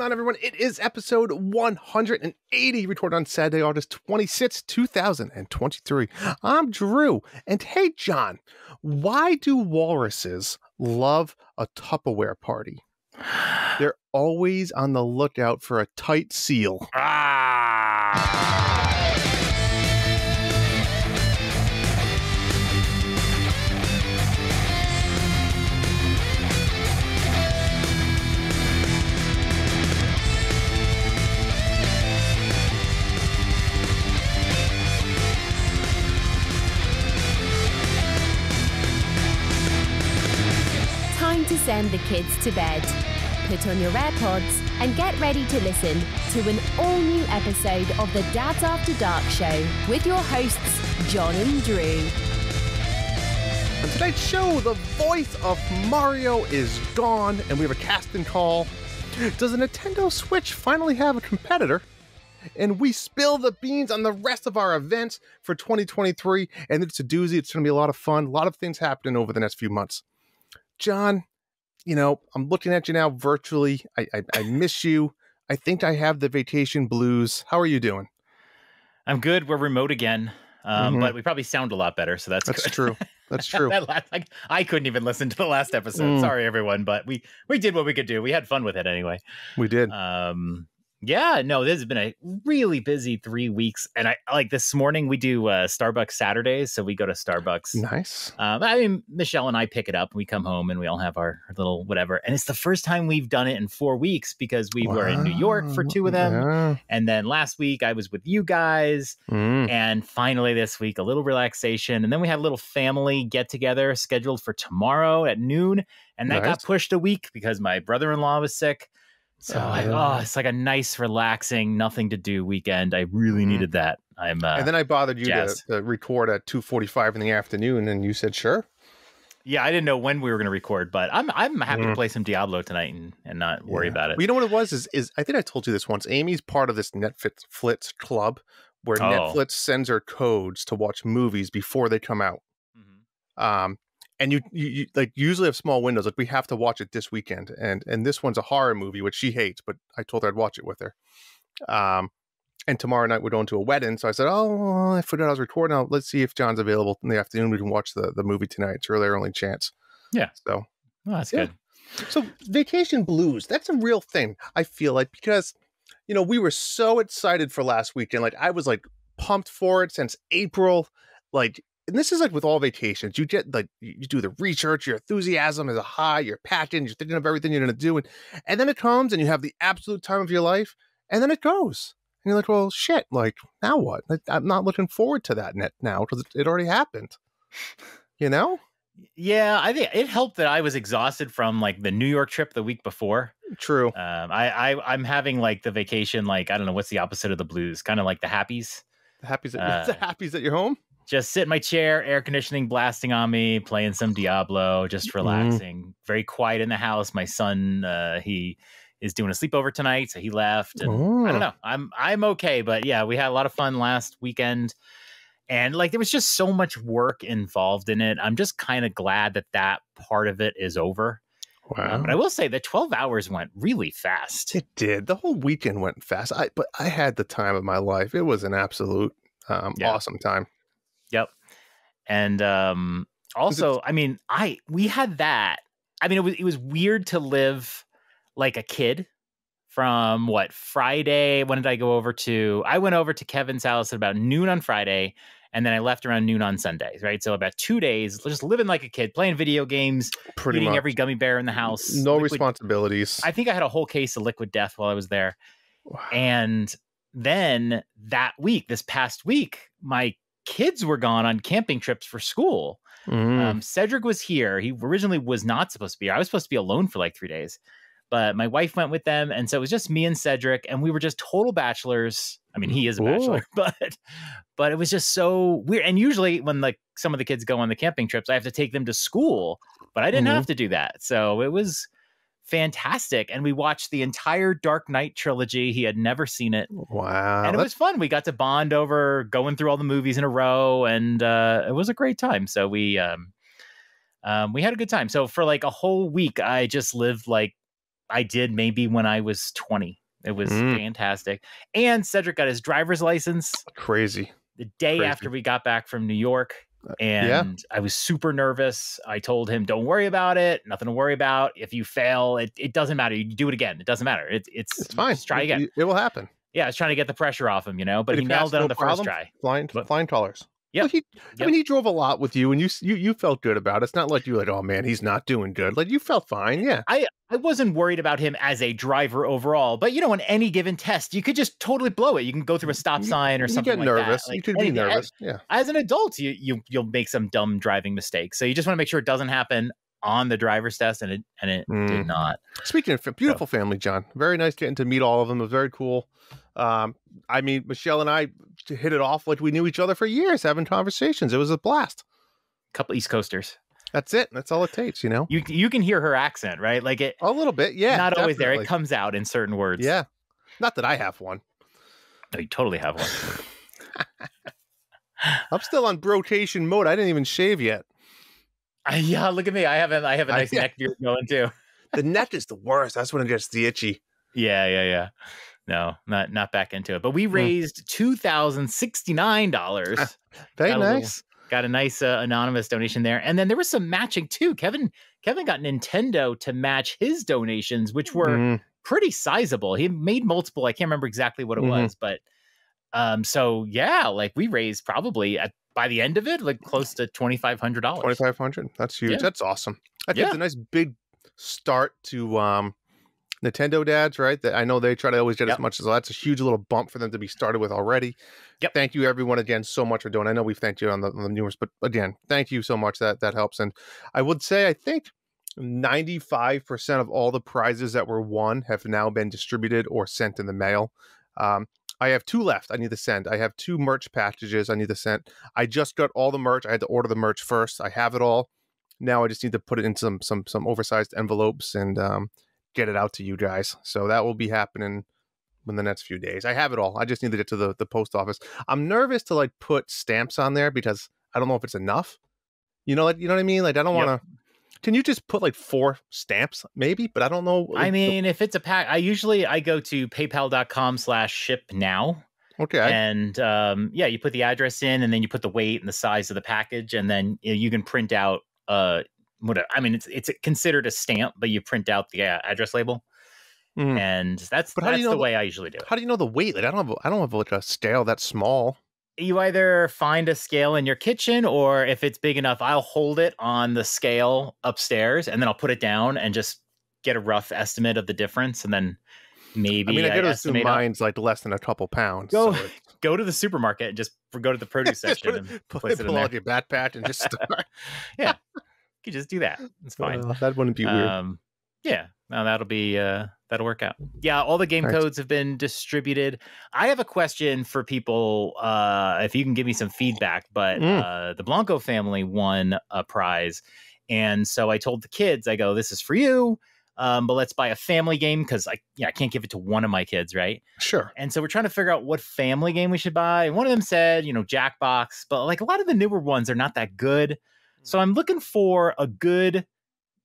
on, everyone? It is episode 180, recorded on Saturday, August 26th, 2023. I'm Drew, and hey, John, why do walruses love a Tupperware party? They're always on the lookout for a tight seal. Time to send the kids to bed. Put on your AirPods and get ready to listen to an all-new episode of the Dads After Dark show with your hosts, John and Drew. On tonight's show, the voice of Mario is gone, and we have a casting call. Does a Nintendo Switch finally have a competitor? And we spill the beans on the rest of our events for 2023, and it's a doozy. It's going to be a lot of fun. A lot of things happening over the next few months. John, you know, I'm looking at you now virtually. I miss you. I think I have the vacation blues. How are you doing? I'm good. We're remote again, but we probably sound a lot better, so that's good. True. That's true. I couldn't even listen to the last episode. Sorry, everyone, but we did what we could do. We had fun with it anyway. We did. Yeah, no, this has been a really busy 3 weeks. And I like this morning we do Starbucks Saturdays. So we go to Starbucks. Nice. I mean, Michelle and I pick it up and we come home and we all have our little whatever. And it's the first time we've done it in 4 weeks because we were in New York for 2 of them. Yeah. And then last week I was with you guys. And finally this week, a little relaxation. And then we had a little family get together scheduled for tomorrow at noon. And that got pushed a week because my brother-in-law was sick. So it's like a nice, relaxing, nothing to do weekend. I really needed that. And then I bothered you to record at 2:45 in the afternoon, and you said sure. Yeah, I didn't know when we were going to record, but I'm happy to play some Diablo tonight and not worry about it. Well, you know what it was? Is I think I told you this once. Amy's part of this Netflix club where Netflix sends her codes to watch movies before they come out. And you like usually have small windows. Like we have to watch it this weekend, and this one's a horror movie, which she hates, but I told her I'd watch it with her. And tomorrow night we're going to a wedding, so I said, "Oh, well, I forgot I was recording. Let's see if John's available in the afternoon. We can watch the movie tonight. It's really our only chance." Yeah. So that's good. So vacation blues, that's a real thing. I feel like because we were so excited for last weekend. Like I was like pumped for it since April. And this is like with all vacations, you get like, you do the research, your enthusiasm is high, you're packing, you're thinking of everything you're going to do. And then it comes and you have the absolute time of your life and then it goes. And you're like, well, shit, like now what? Like, I'm not looking forward to that now because it already happened, Yeah, I think it helped that I was exhausted from like the New York trip the week before. True. I'm having like the vacation, like, I don't know, what's the opposite of the blues? Kind of like the happies. The happies at your home? Just sit in my chair, air conditioning blasting on me, playing some Diablo, just relaxing. Very quiet in the house. My son, he is doing a sleepover tonight, so he left. And I don't know. I'm okay, but yeah, we had a lot of fun last weekend, and like there was just so much work involved in it. I'm just kind of glad that part of it is over. Wow. But I will say that 12 hours went really fast. It did. The whole weekend went fast. But I had the time of my life. It was an absolute awesome time. Yep. And also, I mean, we had that. I mean, it was weird to live like a kid from Friday. When did I go over to? I went over to Kevin's house at about noon on Friday, and then I left around noon on Sundays, right? So about 2 days, just living like a kid, playing video games, eating every gummy bear in the house. No responsibilities. I think I had a whole case of Liquid Death while I was there. Wow. And then this past week, my kids were gone on camping trips for school. Cedric was here. He originally was not supposed to be here. I was supposed to be alone for like 3 days, but my wife went with them. And so it was just me and Cedric, and we were just total bachelors. I mean, he is a bachelor, but it was just so weird. And usually when like some of the kids go on the camping trips, I have to take them to school, but I didn't have to do that. So it was fantastic. And we watched the entire Dark Knight trilogy. He had never seen it. Wow. And it was fun. We got to bond over going through all the movies in a row, and it was a great time. So we had a good time. So for like a whole week, I just lived like I did maybe when I was 20. It was fantastic. And Cedric got his driver's license. Crazy. The day after we got back from New York. And I was super nervous. I told him, don't worry about it. Nothing to worry about. If you fail, it doesn't matter. You do it again. It doesn't matter. It's fine. Just try again. It will happen. Yeah, I was trying to get the pressure off him, but he nailed it on the first try. Flying colors. Yeah. Well, I mean, he drove a lot with you, and you felt good about it. It's not like you were like, oh man, he's not doing good. Like, you felt fine. Yeah. I wasn't worried about him as a driver overall, but on any given test, you could just totally blow it. You can go through a stop sign or something like that. You get nervous. You could be nervous. Yeah. As an adult, you'll make some dumb driving mistakes. So you just want to make sure it doesn't happen on the driver's test, and it did not. Speaking of beautiful family, John, very nice getting to meet all of them. It was very cool. I mean, Michelle and I hit it off like we knew each other for years, having conversations. It was a blast. Couple East Coasters. That's it. That's all it takes, You can hear her accent, right? Like it a little bit, yeah. Not always there. It comes out in certain words. Yeah. Not that I have one. No, you totally have one. I'm still on rotation mode. I didn't even shave yet. Yeah, look at me. I have a nice neck beard going too. The neck is the worst. That's when it gets the itchy. Yeah. No, not back into it. But we raised $2,069. Very nice. Got a nice anonymous donation there. And then there was some matching too. Kevin got Nintendo to match his donations, which were pretty sizable. He made multiple. I can't remember exactly what it was, but so yeah, like we raised probably by the end of it, like close to $2,500. $2,500. That's huge. Yeah. That's awesome. That gives a nice big start to Nintendo dads, right? That I know they try to always get as much as that's a huge little bump for them to be started with already. Yep. Thank you everyone again so much for doing. I know we've thanked you on the numerous, but again, thank you so much. That helps. And I would say I think 95% of all the prizes that were won have now been distributed or sent in the mail. I have 2 left. I need to send. I have 2 merch packages I need to send. I just got all the merch. I had to order the merch first. I have it all. Now I just need to put it into some oversized envelopes and get it out to you guys. So that will be happening in the next few days. I have it all. I just need to get to the post office. I'm nervous to like put stamps on there because I don't know if it's enough. You know what I mean? Like I don't want to. Can you just put like 4 stamps maybe? But I don't know. I mean, if it's a pack, I go to paypal.com/shipnow. Okay. And you put the address in, and then you put the weight and the size of the package, and then you can print out it's considered a stamp, but you print out the address label, and that's the way I usually do it. How do you know the weight? Like I don't have like a scale that small. You either find a scale in your kitchen, or if it's big enough, I'll hold it on the scale upstairs, and then I'll put it down and just get a rough estimate of the difference, and then maybe I gotta assume mine's like less than a couple pounds. Go to the supermarket and just go to the produce section and place it in there. Your backpack and just start. Yeah. You just do that. It's fine. That wouldn't be weird. Yeah. No, that'll work out. Yeah. All the game codes have been distributed. I have a question for people. If you can give me some feedback, but the Blanco family won a prize. And so I told the kids, I go, this is for you. But let's buy a family game because I can't give it to one of my kids, right? Sure. And so we're trying to figure out what family game we should buy. And one of them said, Jackbox, but like a lot of the newer ones are not that good. So I'm looking for a good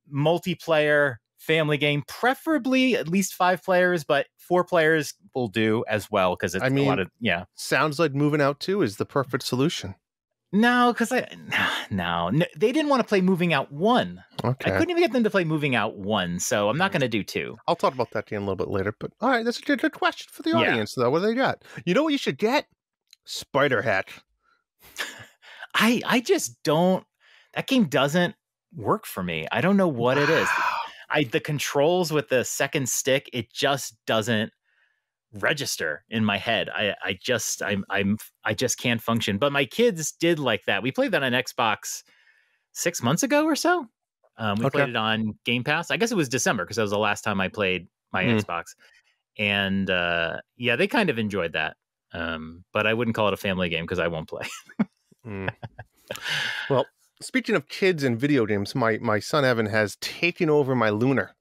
multiplayer family game, preferably at least 5 players, but 4 players will do as well because it's a lot of Sounds like Moving Out 2 is the perfect solution. No, because they didn't want to play Moving Out 1. Okay. I couldn't even get them to play Moving Out 1, so I'm not going to do 2. I'll talk about that a little bit later, but all right, that's a good question for the audience, though. What do they got? You know what you should get? Spider Hack. I just don't. That game doesn't work for me. I don't know what it is. The controls with the second stick, it just doesn't register in my head. I just can't function. But my kids did like that. We played that on Xbox 6 months ago or so. We played it on Game Pass. I guess it was December because that was the last time I played my Xbox. And they kind of enjoyed that. But I wouldn't call it a family game because I won't play. Well, speaking of kids and video games, my son Evan has taken over my Lunar.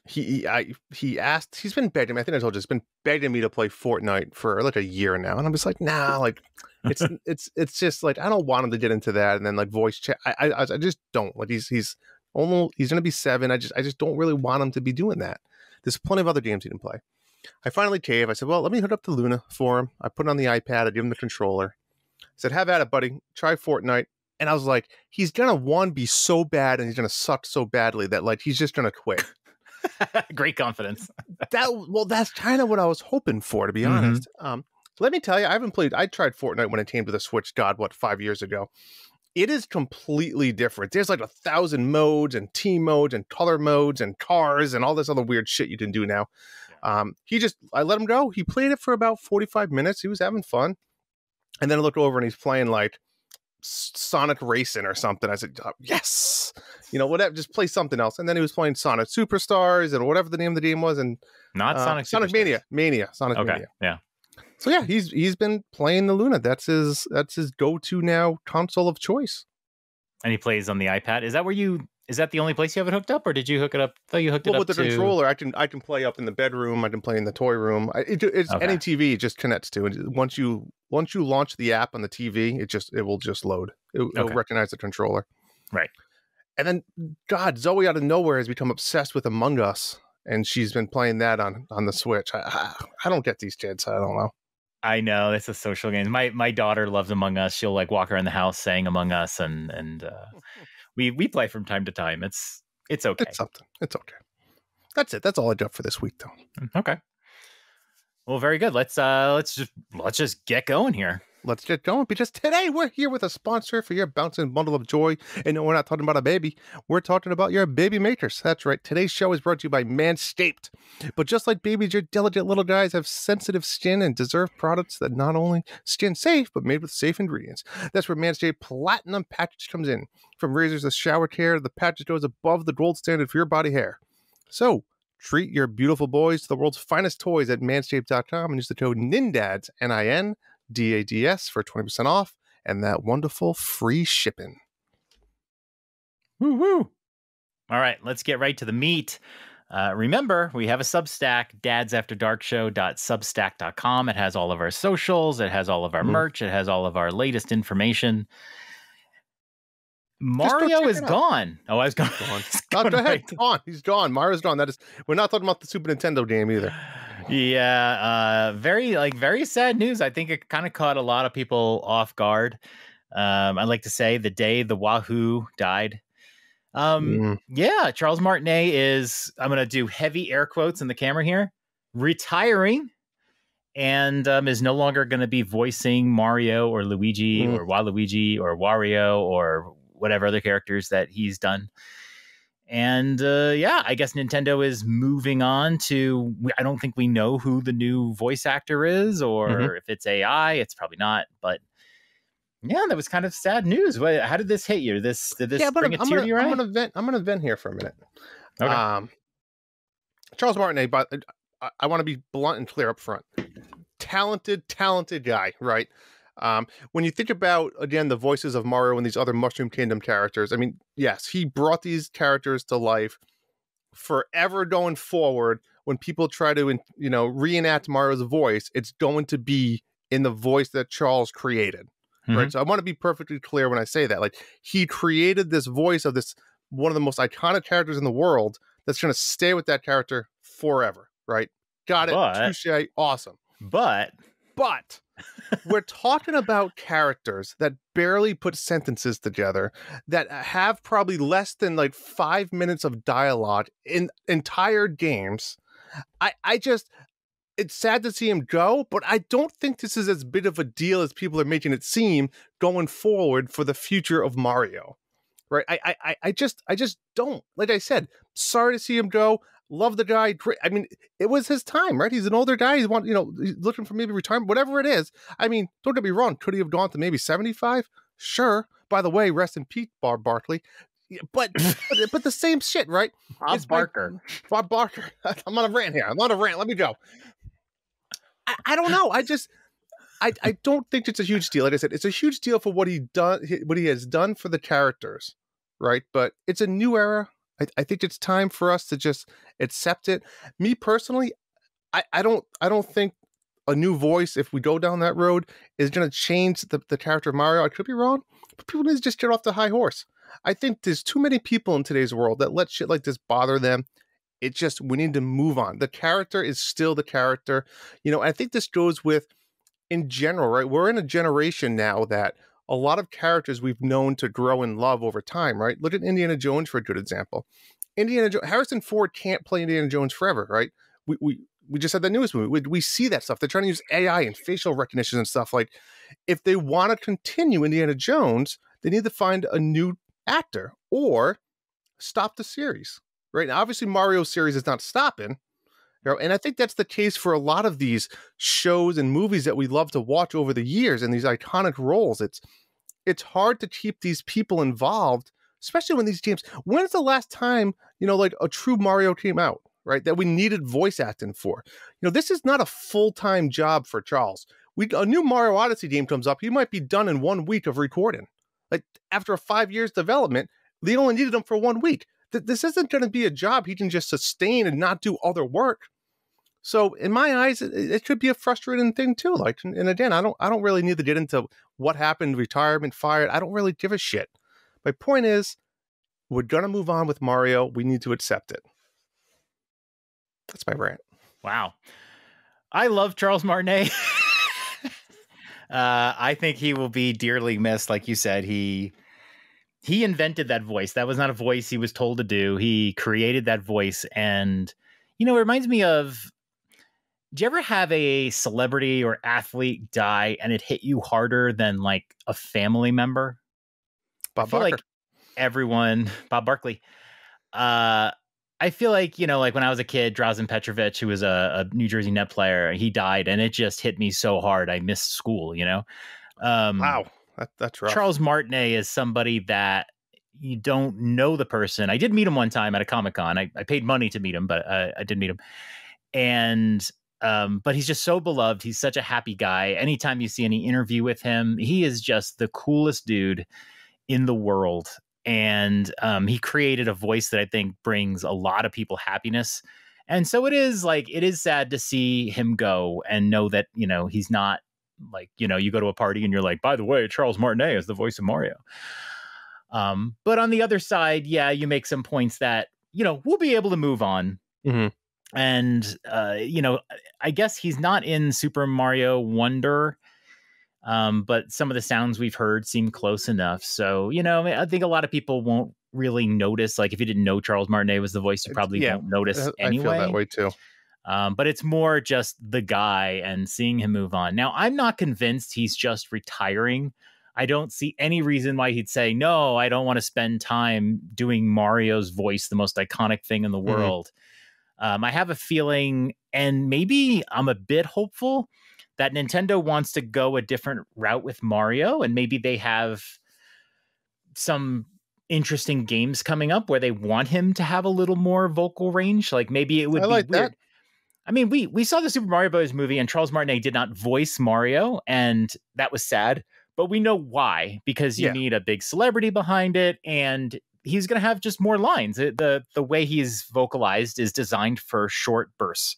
He asked, he's been begging me, I think I told you, he's been begging me to play Fortnite for like a year now. And I'm just like, nah, like it's just like, I don't want him to get into that. And then like voice chat, I just don't. Like he's He's going to be 7. I just don't really want him to be doing that. There's plenty of other games he can play. I finally caved. I said, well, let me hook up the Luna for him. I put it on the iPad. I give him the controller. I said, have at it, buddy. Try Fortnite. And I was like, he's going to, be so bad, and he's going to suck so badly that, like, he's just going to quit. Great confidence. That's kind of what I was hoping for, to be honest. Let me tell you, I tried Fortnite when it came to the Switch, 5 years ago. It is completely different. There's like 1,000 modes and team modes and color modes and cars and all this other weird shit you can do now. I let him go. He played it for about 45 minutes. He was having fun. And then I looked over and he's playing like Sonic Racing or something. I said, yes, whatever, just play something else. And then he was playing Sonic Superstars and whatever the name of the game was. And not Sonic Mania. Sonic Mania. Yeah. So yeah, he's been playing the Luna. That's his go-to now console of choice. And he plays on the iPad. Is that the only place you have it hooked up, or did you hook it up? I thought you hooked it up with the controller. I can play up in the bedroom. I can play in the toy room. It's okay. Any TV it just connects to. And once you launch the app on the TV, it will just load. It'll recognize the controller. Right. And then Zoe out of nowhere has become obsessed with Among Us, and she's been playing that on the Switch. I don't get these kids. I don't know. I know, it's a social game. My daughter loves Among Us. She'll like walk around the house saying Among Us, and we play from time to time. It's okay. It's something. It's okay. That's it. That's all I got for this week, though. Okay. Well, very good. Let's just get going here. Let's get going, because today we're here with a sponsor for your bouncing bundle of joy. And no, we're not talking about a baby. We're talking about your baby makers. That's right. Today's show is brought to you by Manscaped. But just like babies, your delicate little guys have sensitive skin and deserve products that not only skin safe, but made with safe ingredients. That's where Manscaped Platinum Package comes in. From razors to shower care, the package goes above the gold standard for your body hair. So treat your beautiful boys to the world's finest toys at manscaped.com and use the code NINDADS, NINDADS, for 20% off and that wonderful free shipping. Woo woo. All right, let's get right to the meat. Remember, we have a Substack, dadsafterdarkshow.substack.com. It has all of our socials. It has all of our merch. It has all of our latest information. Mario is gone. Oh, I was gone. Go ahead. Gone. He's gone. Mario's gone. We're not talking about the Super Nintendo game either. Yeah. Very sad news. I think it kind of caught a lot of people off guard. I'd like to say the day the Wahoooooo died. Yeah, Charles Martinet is, I'm going to do heavy air quotes in the camera here, retiring, and is no longer going to be voicing Mario or Luigi or Waluigi or Wario or whatever other characters that he's done. And I guess Nintendo is moving on to, I don't think we know who the new voice actor is, or if it's AI. It's probably not, but yeah, that was kind of sad news. How did this hit you? Did this bring a tear to your eye? I'm gonna vent here for a minute. Okay. Charles Martinet, but I want to be blunt and clear up front. Talented guy, right? When you think about, again, the voices of Mario and these other Mushroom Kingdom characters, I mean, yes, he brought these characters to life. Forever going forward, when people try to, reenact Mario's voice, it's going to be in the voice that Charles created. Right. So I want to be perfectly clear when I say that. Like, he created this voice of this one of the most iconic characters in the world that's going to stay with that character forever. Right. Got it. Touché. Awesome. But we're talking about characters that barely put sentences together, that have probably less than like 5 minutes of dialogue in entire games. It's sad to see him go, but I don't think this is as big of a deal as people are making it seem going forward for the future of Mario. Right? I just don't. Like I said, sorry to see him go. Love the guy. Great. I mean, it was his time, right? He's an older guy. He's looking for maybe retirement, whatever it is. I mean, don't get me wrong. Could he have gone to maybe 75? Sure. By the way, rest in peace, Bob Barkley. But the same shit, right? Bob Barker. I'm on a rant here. Let me go. I don't know. I don't think it's a huge deal. Like I said, it's a huge deal for what he has done for the characters, right? But it's a new era. I think it's time for us to just accept it. Me personally, I don't think a new voice, if we go down that road, is going to change the character of Mario. I could be wrong, but people need to just get off the high horse. I think there's too many people in today's world that let shit like this bother them. It just, we need to move on. The character is still the character. I think this goes with, in general, right? We're in a generation now that a lot of characters we've known to grow in love over time, right? Look at Indiana Jones for a good example. Harrison Ford can't play Indiana Jones forever, right? We just had the newest movie. We see that stuff. They're trying to use AI and facial recognition and stuff. Like, if they want to continue Indiana Jones, they need to find a new actor or stop the series, right? Now, obviously, Mario's series is not stopping, and I think that's the case for a lot of these shows and movies that we love to watch over the years and these iconic roles. It's hard to keep these people involved, especially when these games. When's the last time, like a true Mario came out, right? That we needed voice acting for. This is not a full-time job for Charles. A new Mario Odyssey game comes up, he might be done in 1 week of recording. Like, after a 5 years development, they only needed him for 1 week. This isn't going to be a job he can just sustain and not do other work. So in my eyes, it could be a frustrating thing too. Like, and again, I don't really need to get into what happened, retirement, fired. I don't really give a shit. My point is, we're going to move on with Mario. We need to accept it. That's my rant. Wow. I love Charles Martinet. I think he will be dearly missed. Like you said, he invented that voice. That was not a voice he was told to do. He created that voice. And, it reminds me of, do you ever have a celebrity or athlete die and it hit you harder than like a family member? Bob Barker. Bob Barkley. I feel like, like when I was a kid, Drazen Petrovic, who was a New Jersey net player, he died and it just hit me so hard. I missed school, Wow. That's rough. Charles Martinet is somebody that you don't know the person. I did meet him one time at a Comic-Con. I paid money to meet him, but I did meet him. And, but he's just so beloved. He's such a happy guy. Anytime you see any interview with him, he is just the coolest dude in the world. And he created a voice that I think brings a lot of people happiness. And so it is sad to see him go and know that, he's not like, you go to a party and you're like, by the way, Charles Martinet is the voice of Mario. But on the other side, yeah, you make some points that, we'll be able to move on. Mm-hmm. And, I guess he's not in Super Mario Wonder. But some of the sounds we've heard seem close enough. So, I think a lot of people won't really notice. Like, if you didn't know Charles Martinet was the voice, you probably won't notice anyway. I feel that way too. But it's more just the guy and seeing him move on. Now, I'm not convinced he's just retiring. I don't see any reason why he'd say, no, I don't want to spend time doing Mario's voice, the most iconic thing in the world. I have a feeling, and maybe I'm a bit hopeful, that Nintendo wants to go a different route with Mario, and maybe they have some interesting games coming up where they want him to have a little more vocal range. Like, maybe it would be weird. That. I mean, we saw the Super Mario Bros. Movie and Charles Martinet did not voice Mario, and that was sad. But we know why, because you need a big celebrity behind it, and he's going to have just more lines. The way he's vocalized is designed for short bursts.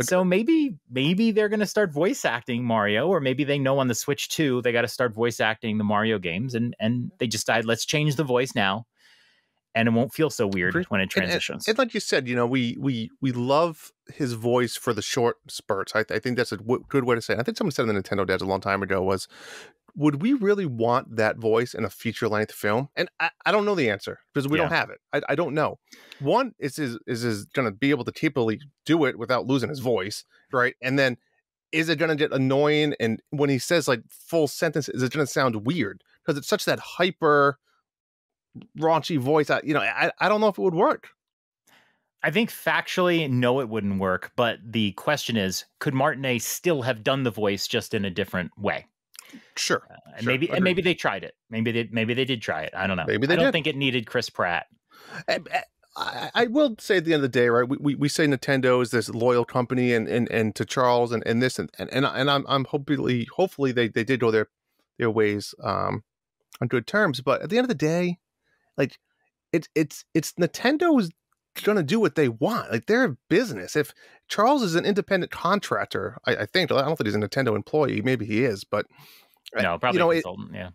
So maybe they're going to start voice acting Mario, or maybe they know on the Switch 2 they got to start voice acting the Mario games, and they just decide, let's change the voice now, and it won't feel so weird when it transitions. And like you said, we love his voice for the short spurts. I think that's a good way to say it. I think someone said in the Nintendo Dads a long time ago was, would we really want that voice in a feature-length film? And I don't know the answer, because we don't have it. I don't know. One is going to be able to capably do it without losing his voice, right? And then, is it going to get annoying? And when he says like full sentences, is it going to sound weird? Because it's such that hyper raunchy voice. I don't know if it would work. I think factually, no, it wouldn't work. But the question is, could Martinet still have done the voice just in a different way? Sure. Maybe they tried it. Maybe they did try it. I don't know. I don't think it needed Chris Pratt. I will say at the end of the day, right? We say Nintendo is this loyal company, and to Charles and this and I'm hopefully they did go their ways on good terms. But at the end of the day, like it's Nintendo's gonna do what they want. Like, they're a business. If Charles is an independent contractor, I think, I don't think he's a Nintendo employee. Maybe he is, but no, probably a consultant. Yeah.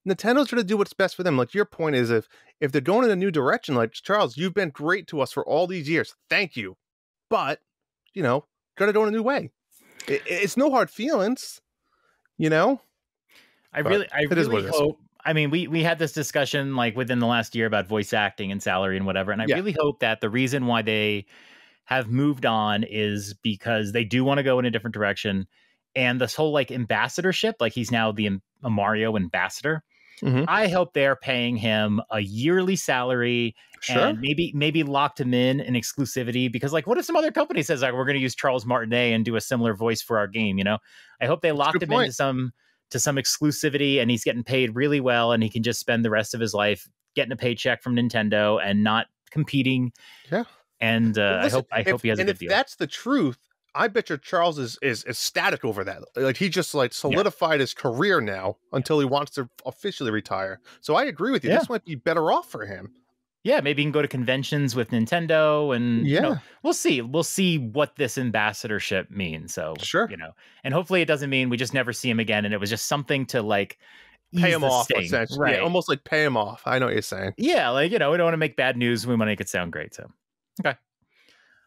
Nintendo's going to do what's best for them. Like your point is, if they're going in a new direction, like Charles, you've been great to us for all these years. Thank you. But, got to do it in a new way. It's no hard feelings, I really hope. I mean, we had this discussion like within the last year about voice acting and salary and whatever. And I really hope that the reason why they have moved on is because they do want to go in a different direction. And this whole like ambassadorship, like he's now a Mario ambassador. Mm-hmm. I hope they're paying him a yearly salary and maybe locked him in exclusivity, because like, what if some other company says like, we're going to use Charles Martinet and do a similar voice for our game? I hope they locked him into some exclusivity and he's getting paid really well and he can just spend the rest of his life getting a paycheck from Nintendo and not competing. Yeah. And listen, I hope he has a good deal. If that's the truth, I bet you Charles is ecstatic over that. Like he just like solidified his career now until he wants to officially retire. So I agree with you. This might be better off for him. Yeah, maybe he can go to conventions with Nintendo and we'll see. We'll see what this ambassadorship means. So and hopefully it doesn't mean we just never see him again and it was just something to like pay him off, essentially. Right. Yeah, almost like pay him off. I know what you're saying. Yeah, like we don't want to make bad news, we want to make it sound great. So okay.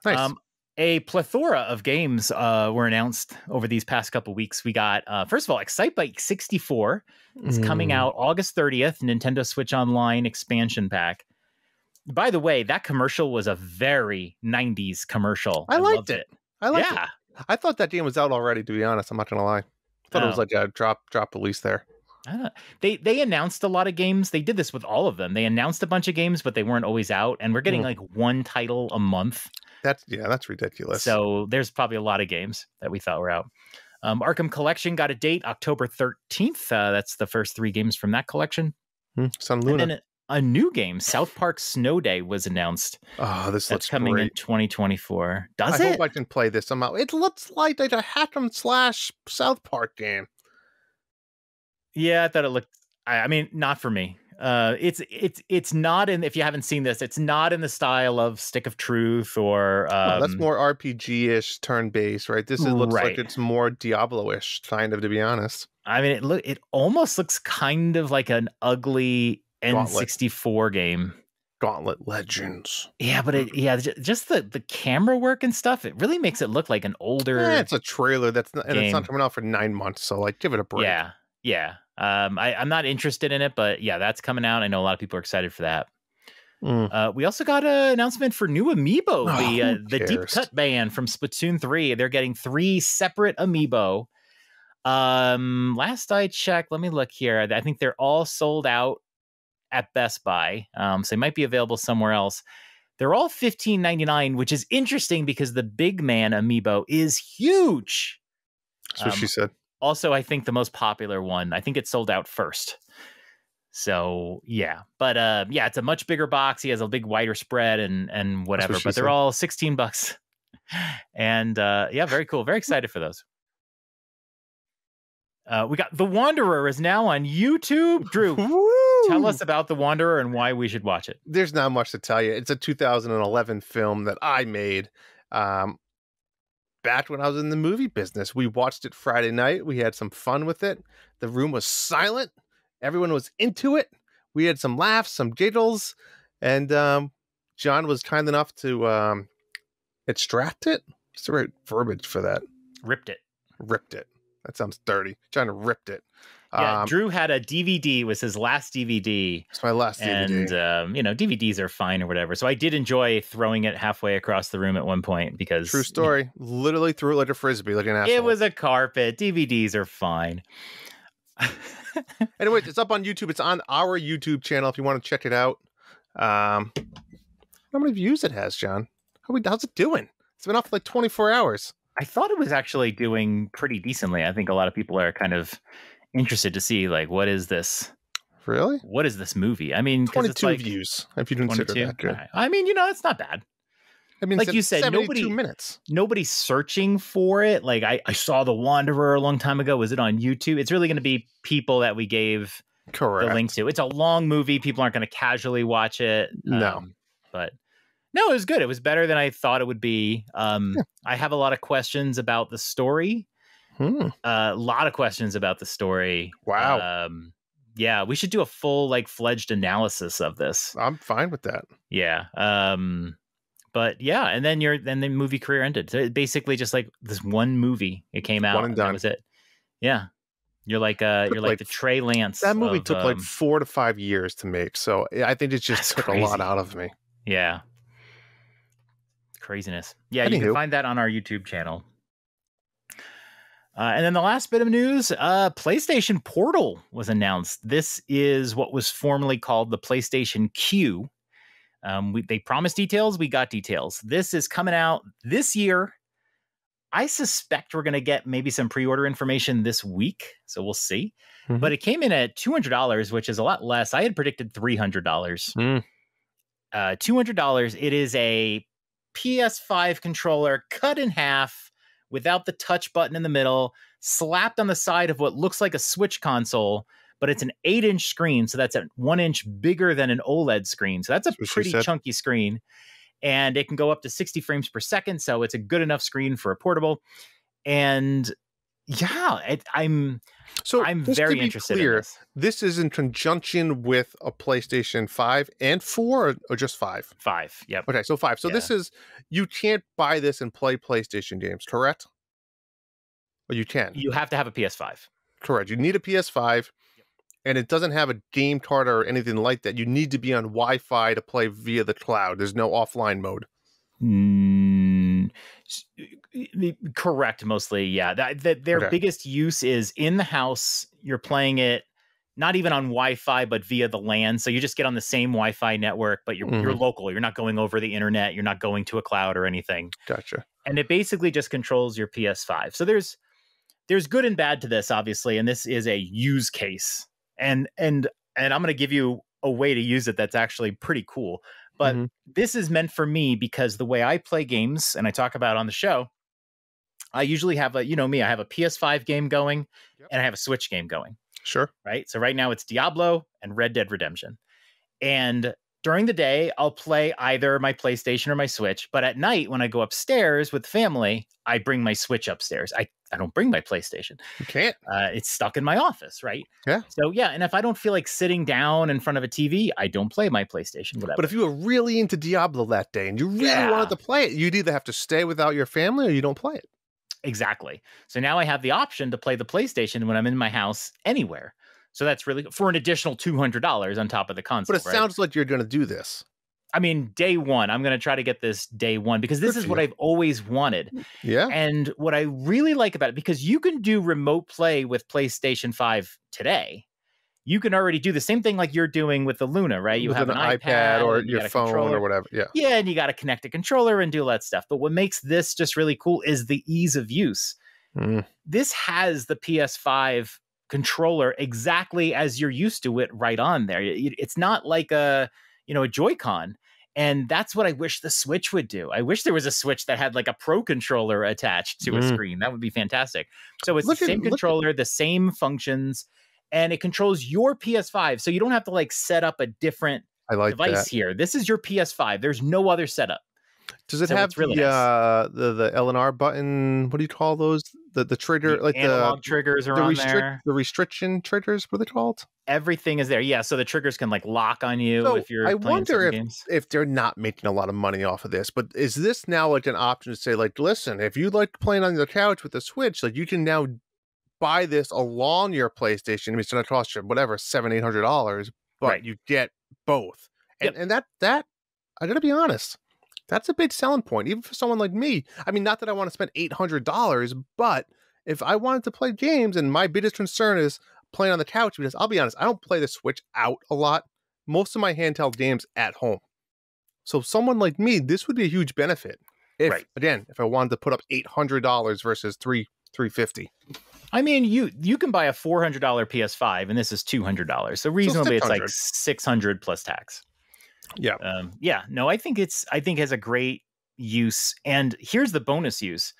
Nice. A plethora of games were announced over these past couple weeks. We got, first of all, Excitebike 64 is coming out August 30th, Nintendo Switch Online expansion pack. By the way, that commercial was a very 90s commercial. I liked it. I liked it. I thought that game was out already, to be honest. I'm not going to lie. I thought it was like a drop release there. They announced a lot of games. They did this with all of them. They announced a bunch of games, but they weren't always out. And we're getting like one title a month. That's ridiculous. So there's probably a lot of games that we thought were out. Arkham Collection got a date, October 13th. That's the first 3 games from that collection. Sun Luna. And then a new game, South Park Snow Day, was announced. Oh, this looks coming great. In 2024. I hope I can play this somehow. It looks like a hack and slash South Park game. Yeah, I thought it looked. I mean, not for me. It's not in. If you haven't seen this, it's not in the style of Stick of Truth or. That's more RPG-ish, turn-based, right? This looks like it's more Diablo-ish, kind of, to be honest. I mean, it almost looks kind of like an ugly N64 game. Gauntlet Legends. Yeah, but just the camera work and stuff, it really makes it look like an older. It's a trailer and it's not coming out for 9 months, so like, give it a break. Yeah. I'm not interested in it, but yeah, that's coming out. I know a lot of people are excited for that. We also got an announcement for new amiibo, the Deep Cut Band from Splatoon 3. They're getting 3 separate amiibo. Last I checked, let me look here. I think they're all sold out at Best Buy. So they might be available somewhere else. They're all $15.99, which is interesting because the Big Man amiibo is huge. That's what she said. Also, I think the most popular one, I think it sold out first. So, yeah. But, it's a much bigger box. He has a big wider spread and whatever. But they're all $16. And, very cool. Very excited for those. We got The Wanderer is now on YouTube. Drew, tell us about The Wanderer and why we should watch it. There's not much to tell you. It's a 2011 film that I made. Back when I was in the movie business. We watched it Friday night. We had some fun with it. The room was silent. Everyone was into it. We had some laughs, some giggles, and John was kind enough to extract it. What's the right verbiage for that? Ripped it. That sounds dirty. John ripped it. Yeah, Drew had a DVD, was his last DVD. It's my last DVD. And, DVDs are fine or whatever. So I did enjoy throwing it halfway across the room at one point because... True story. Literally threw it like a Frisbee, like an asshole. It was a carpet. DVDs are fine. Anyway, it's up on YouTube. It's on our YouTube channel if you want to check it out. How many views it has, John? How's it doing? It's been off for like 24 hours. I thought it was actually doing pretty decently. I think a lot of people are kind of interested to see, like, what is this? Really? What is this movie? I mean, 22 views, if you consider that good. Right. I mean, it's not bad. I mean, like you said, nobody's searching for it. Like, I saw The Wanderer a long time ago. Was it on YouTube? It's really going to be people that we gave the link to. It's a long movie. People aren't going to casually watch it. No. But no, it was good. It was better than I thought it would be. I have a lot of questions about the story. A lot of questions about the story. Wow. Yeah, we should do a full like fledged analysis of this. I'm fine with that. Yeah. But yeah, and then the movie career ended. So it basically just like this one movie. It came out One and done. that was it. Yeah. You're like the Trey Lance. That movie took like 4 to 5 years to make. So I think it just took a lot out of me. Yeah. Craziness. Yeah, Anywho. You can find that on our YouTube channel. And then the last bit of news, PlayStation Portal was announced. This is what was formerly called the PlayStation Q. They promised details. We got details. This is coming out this year. I suspect we're going to get maybe some pre-order information this week. So we'll see. Mm-hmm. But it came in at $200, which is a lot less. I had predicted $300. $200. It is a PS5 controller cut in half without the touch button in the middle, slapped on the side of what looks like a Switch console, but it's an 8-inch screen. So that's 1 inch bigger than an OLED screen. So that's a pretty chunky screen. And it can go up to 60 frames per second. So it's a good enough screen for a portable. And yeah, I'm very interested in this. This is in conjunction with a PlayStation 5 and 4 or just 5? 5, yep. Okay, so 5. So this is, you can't buy this and play PlayStation games, correct? Or you can? You have to have a PS5. Correct. You need a PS5. And it doesn't have a game card or anything like that. You need to be on Wi-Fi to play via the cloud. There's no offline mode. Correct, mostly, yeah. Their biggest use is in the house. You're playing it not even on Wi-Fi, but via the LAN. So you just get on the same Wi-Fi network, but you're local. You're not going over the internet. You're not going to a cloud or anything. Gotcha. And it basically just controls your PS5. So there's good and bad to this, obviously, and this is a use case. And I'm going to give you a way to use it that's actually pretty cool. But this is meant for me because the way I play games, and I talk about on the show, I usually have I have a PS5 game going and I have a Switch game going. Sure. Right. So right now it's Diablo and Red Dead Redemption. And during the day, I'll play either my PlayStation or my Switch. But at night, when I go upstairs with family, I bring my Switch upstairs. I don't bring my PlayStation. You can't. It's stuck in my office, right? Yeah. So, yeah. And if I don't feel like sitting down in front of a TV, I don't play my PlayStation, whatever. But if you were really into Diablo that day and you really wanted to play it, you'd either have to stay without your family or you don't play it. Exactly. So now I have the option to play the PlayStation when I'm in my house anywhere. So that's really for an additional $200 on top of the console. But it sounds like you're going to do this. I mean, day one, I'm going to try to get this day one because this is what I've always wanted. Yeah. And what I really like about it, because you can do remote play with PlayStation 5 today. You can already do the same thing like you're doing with the Luna, right? You have an iPad or your phone or whatever. Yeah. Yeah. And you got to connect a controller and do all that stuff. But what makes this just really cool is the ease of use. This has the PS5 controller exactly as you're used to it right on there. It's not like a Joy-Con. And that's what I wish the Switch would do. I wish there was a Switch that had like a Pro controller attached to a screen. That would be fantastic. So it's the same controller, the same functions, and it controls your PS5. So you don't have to like set up a different device here. This is your PS5. There's no other setup. Does it have really the L&R button? What do you call those? The trigger, like analog triggers are on there. The restriction triggers, what are they called? Everything is there. Yeah, so the triggers can like lock on you if you're playing certain games. If they're not making a lot of money off of this, but is this now like an option to say like, listen, if you like playing on the couch with the Switch, like you can now buy this along your PlayStation. I mean, it's going to cost you whatever $700-800, but you get both. And that I got to be honest. That's a big selling point, even for someone like me. I mean, not that I want to spend $800, but if I wanted to play games, and my biggest concern is playing on the couch, because I'll be honest, I don't play the Switch out a lot. Most of my handheld games at home. So someone like me, this would be a huge benefit. Again, if I wanted to put up $800 versus $350. I mean, you can buy a $400 PS5, and this is $200. So reasonably, it's like $600 plus tax. Yeah. No, I think it has a great use. And here's the bonus use.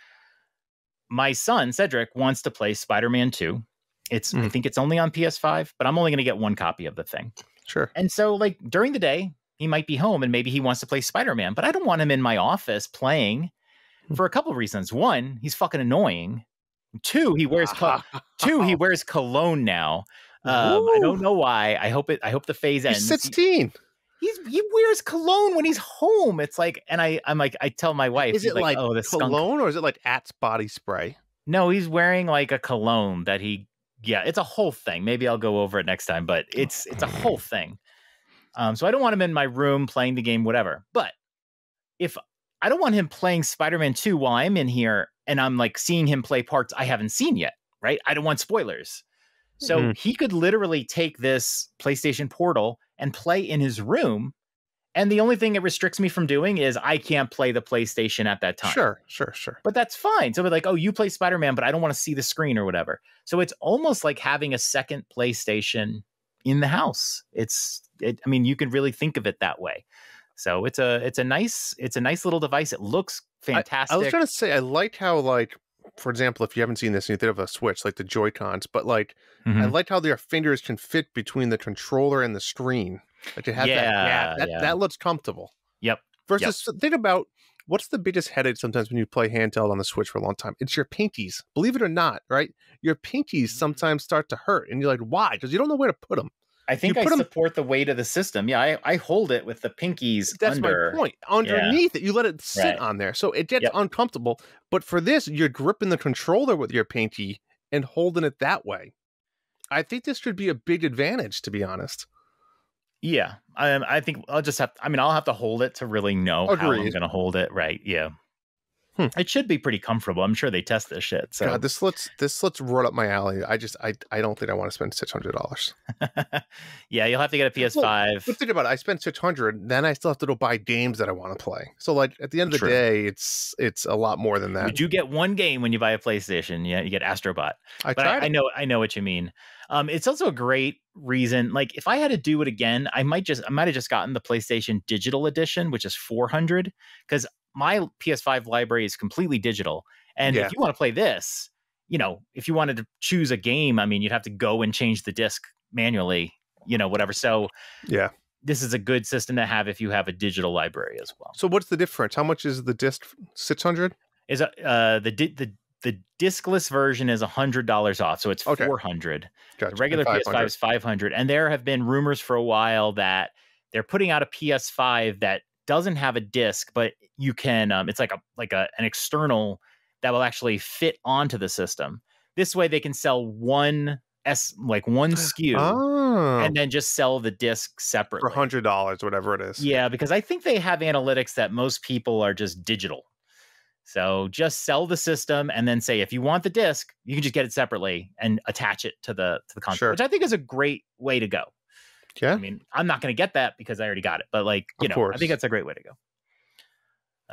My son, Cedric, wants to play Spider-Man 2. I think it's only on PS5, but I'm only going to get one copy of the thing. Sure. And so like during the day, he might be home and maybe he wants to play Spider-Man, but I don't want him in my office playing for a couple of reasons. One, he's fucking annoying. Two, he wears cologne now. I don't know why. I hope the phase ends. He's 16. He wears cologne when he's home. It's like, and I'm like, I tell my wife, Is it like oh, the cologne skunk. or is it like Axe body spray? No, he's wearing like a cologne that it's a whole thing. Maybe I'll go over it next time, but it's a whole thing. So I don't want him in my room playing the game, whatever. But if I don't want him playing Spider-Man 2 while I'm in here and I'm like seeing him play parts I haven't seen yet, right? I don't want spoilers. So he could literally take this PlayStation Portal and play in his room. And the only thing it restricts me from doing is I can't play the PlayStation at that time. Sure. But that's fine. So we're like, oh, you play Spider-Man, but I don't want to see the screen or whatever. So it's almost like having a second PlayStation in the house. I mean, you can really think of it that way. So it's a nice little device. It looks fantastic. I was trying to say, I like how, like, for example, if you haven't seen this and you think of a Switch, like the Joy-Cons, but like, I like how their fingers can fit between the controller and the screen. Like, it has that looks comfortable. Yep. Versus, think about what's the biggest headache sometimes when you play handheld on the Switch for a long time? It's your pinkies. Believe it or not, right? Your pinkies sometimes start to hurt, and you're like, why? Because you don't know where to put them. I think I support the weight of the system. Yeah, I hold it with the pinkies. That's my point. Underneath it, you let it sit on there. So it gets uncomfortable. But for this, you're gripping the controller with your pinky and holding it that way. I think this should be a big advantage, to be honest. Yeah. I think I'll have to hold it to really know how I'm going to hold it. Right. Yeah. It should be pretty comfortable. I'm sure they test this shit. So God, this looks right up my alley. I don't think I want to spend $600. Yeah, you'll have to get a PS5. Well, but think about it. I spent $600, then I still have to go buy games that I want to play. So like at the end of the day, it's a lot more than that. You do get one game when you buy a PlayStation. Yeah, you get Astrobot. I know what you mean. It's also a great reason. Like if I had to do it again, I might have just gotten the PlayStation Digital Edition, which is $400, because my PS5 library is completely digital. And if you want to play this, if you wanted to choose a game, I mean, you'd have to go and change the disc manually, whatever. So yeah, this is a good system to have if you have a digital library as well. So what's the difference? How much is the disc? $600? Is the discless version is $100 off, so it's $400. Gotcha. The regular PS5 is $500, and there have been rumors for a while that they're putting out a PS5 that doesn't have a disc, but you can. It's like an external that will actually fit onto the system. This way, they can sell one SKU, and then just sell the disc separately for $100, whatever it is. Yeah, because I think they have analytics that most people are just digital. So just sell the system and then say, if you want the disc, you can just get it separately and attach it to the console, which I think is a great way to go. Yeah. I mean, I'm not going to get that because I already got it, but I think that's a great way to go.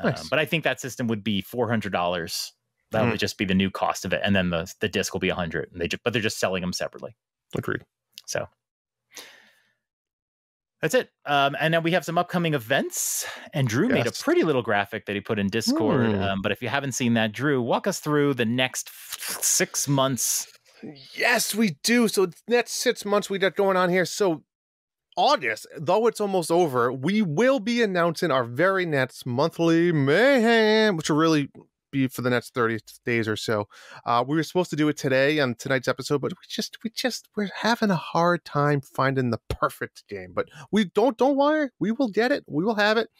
Nice. But I think that system would be $400. That would just be the new cost of it. And then the disc will be $100, but they're just selling them separately. Agreed. So that's it. And now we have some upcoming events, and Drew made a pretty little graphic that he put in Discord. But if you haven't seen that, Drew, walk us through the next 6 months. Yes, we do. So next 6 months we got going on here. So August, though it's almost over, we will be announcing our very next monthly mayhem, which will really be for the next 30 days or so. We were supposed to do it today on tonight's episode, but we're having a hard time finding the perfect game. But we don't worry, we will get it. We will have it.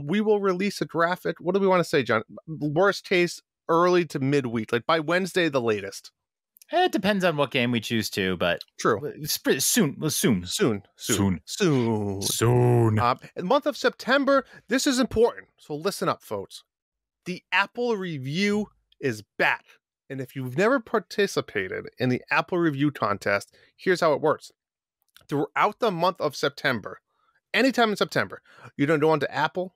We will release a graphic. What do we want to say, John? Worst case, early to midweek, like by Wednesday, the latest. It depends on what game we choose to, but true. Soon. In the month of September, this is important. So listen up, folks. The Apple review is back. And if you've never participated in the Apple review contest, here's how it works. Throughout the month of September, anytime in September, you're going to go onto Apple.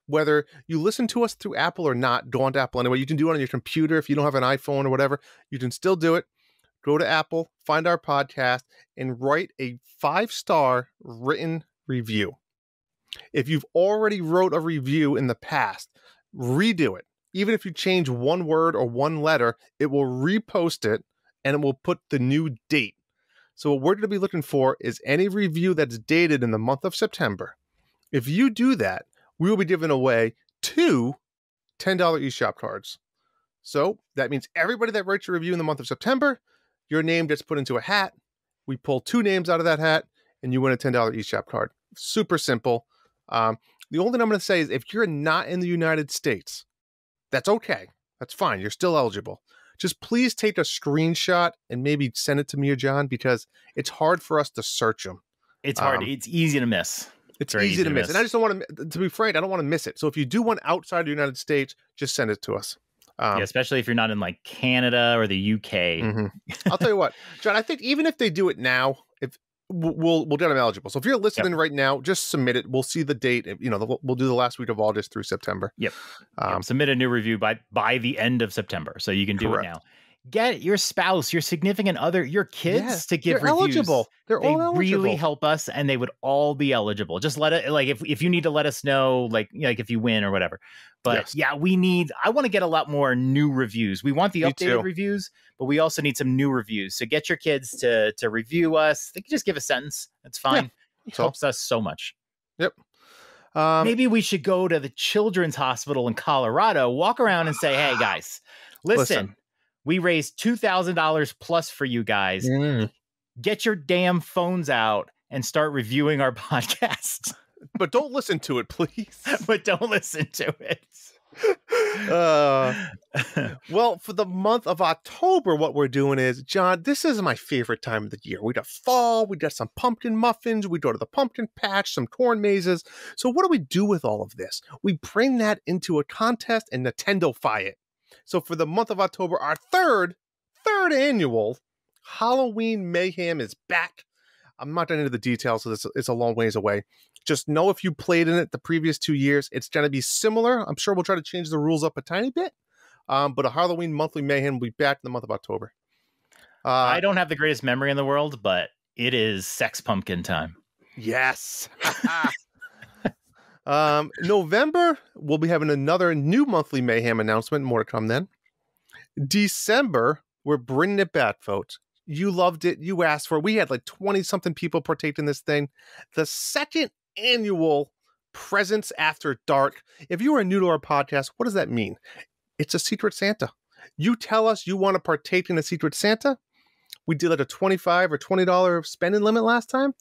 Whether you listen to us through Apple or not, go onto Apple anyway. You can do it on your computer. If you don't have an iPhone or whatever, you can still do it. Go to Apple, find our podcast, and write a 5-star written review. If you've already wrote a review in the past, redo it. Even if you change one word or one letter, it will repost it and it will put the new date. So what we're going to be looking for is any review that's dated in the month of September. If you do that, we will be giving away 2 $10 eShop cards. So that means everybody that writes a review in the month of September, your name gets put into a hat We pull 2 names out of that hat, and you win a $10 eShop card. Super simple. The only thing I'm going to say is if you're not in the United States, that's okay. That's fine. You're still eligible. Just please take a screenshot and maybe send it to me or John, because it's hard for us to search them. It's hard. It's easy to miss. It's easy to miss. And I just don't want to be frank, I don't want to miss it. So if you do one outside the United States, just send it to us. Yeah, especially if you're not in like Canada or the UK. I'll tell you what, John, I think even if they do it now, if we'll get them eligible. So if you're listening right now, just submit it. We'll see the date. You know, we'll do the last week of August through September. Yep. Submit a new review by the end of September. So you can do it now. Get your spouse, your significant other, your kids to give reviews. Eligible. They're all eligible. Really help us, and they would all be eligible. Just let it, like, if you need to let us know, like if you win or whatever. But I want to get a lot more new reviews. We want the updated reviews, but we also need some new reviews. So get your kids to review us. They can just give a sentence. That's fine. Yeah. It helps us so much. Yep. Maybe we should go to the Children's Hospital in Colorado, walk around and say, hey, guys, listen. We raised $2,000 plus for you guys. Get your damn phones out and start reviewing our podcast. But don't listen to it, please. But don't listen to it. Well, for the month of October, what we're doing is, John, this is my favorite time of the year. We got fall, we got some pumpkin muffins, we go to the pumpkin patch, some corn mazes. So what do we do with all of this? We bring that into a contest and Nintendo-fy it. So for the month of October, our third annual Halloween Mayhem is back. I'm not getting into the details, so it's a long ways away. Just know if you played in it the previous 2 years, it's going to be similar. I'm sure we'll try to change the rules up a tiny bit. But a Halloween monthly Mayhem will be back in the month of October. I don't have the greatest memory in the world, but it is sex pumpkin time. Yes. November, we'll be having another new monthly Mayhem announcement. More to come then. December, we're bringing it back, folks. You loved it. You asked for it. We had like 20-something people partake in this thing. The second annual Presents After Dark. If you are new to our podcast, what does that mean? It's a Secret Santa. You tell us you want to partake in a Secret Santa. We did like a $25 or $20 spending limit last time.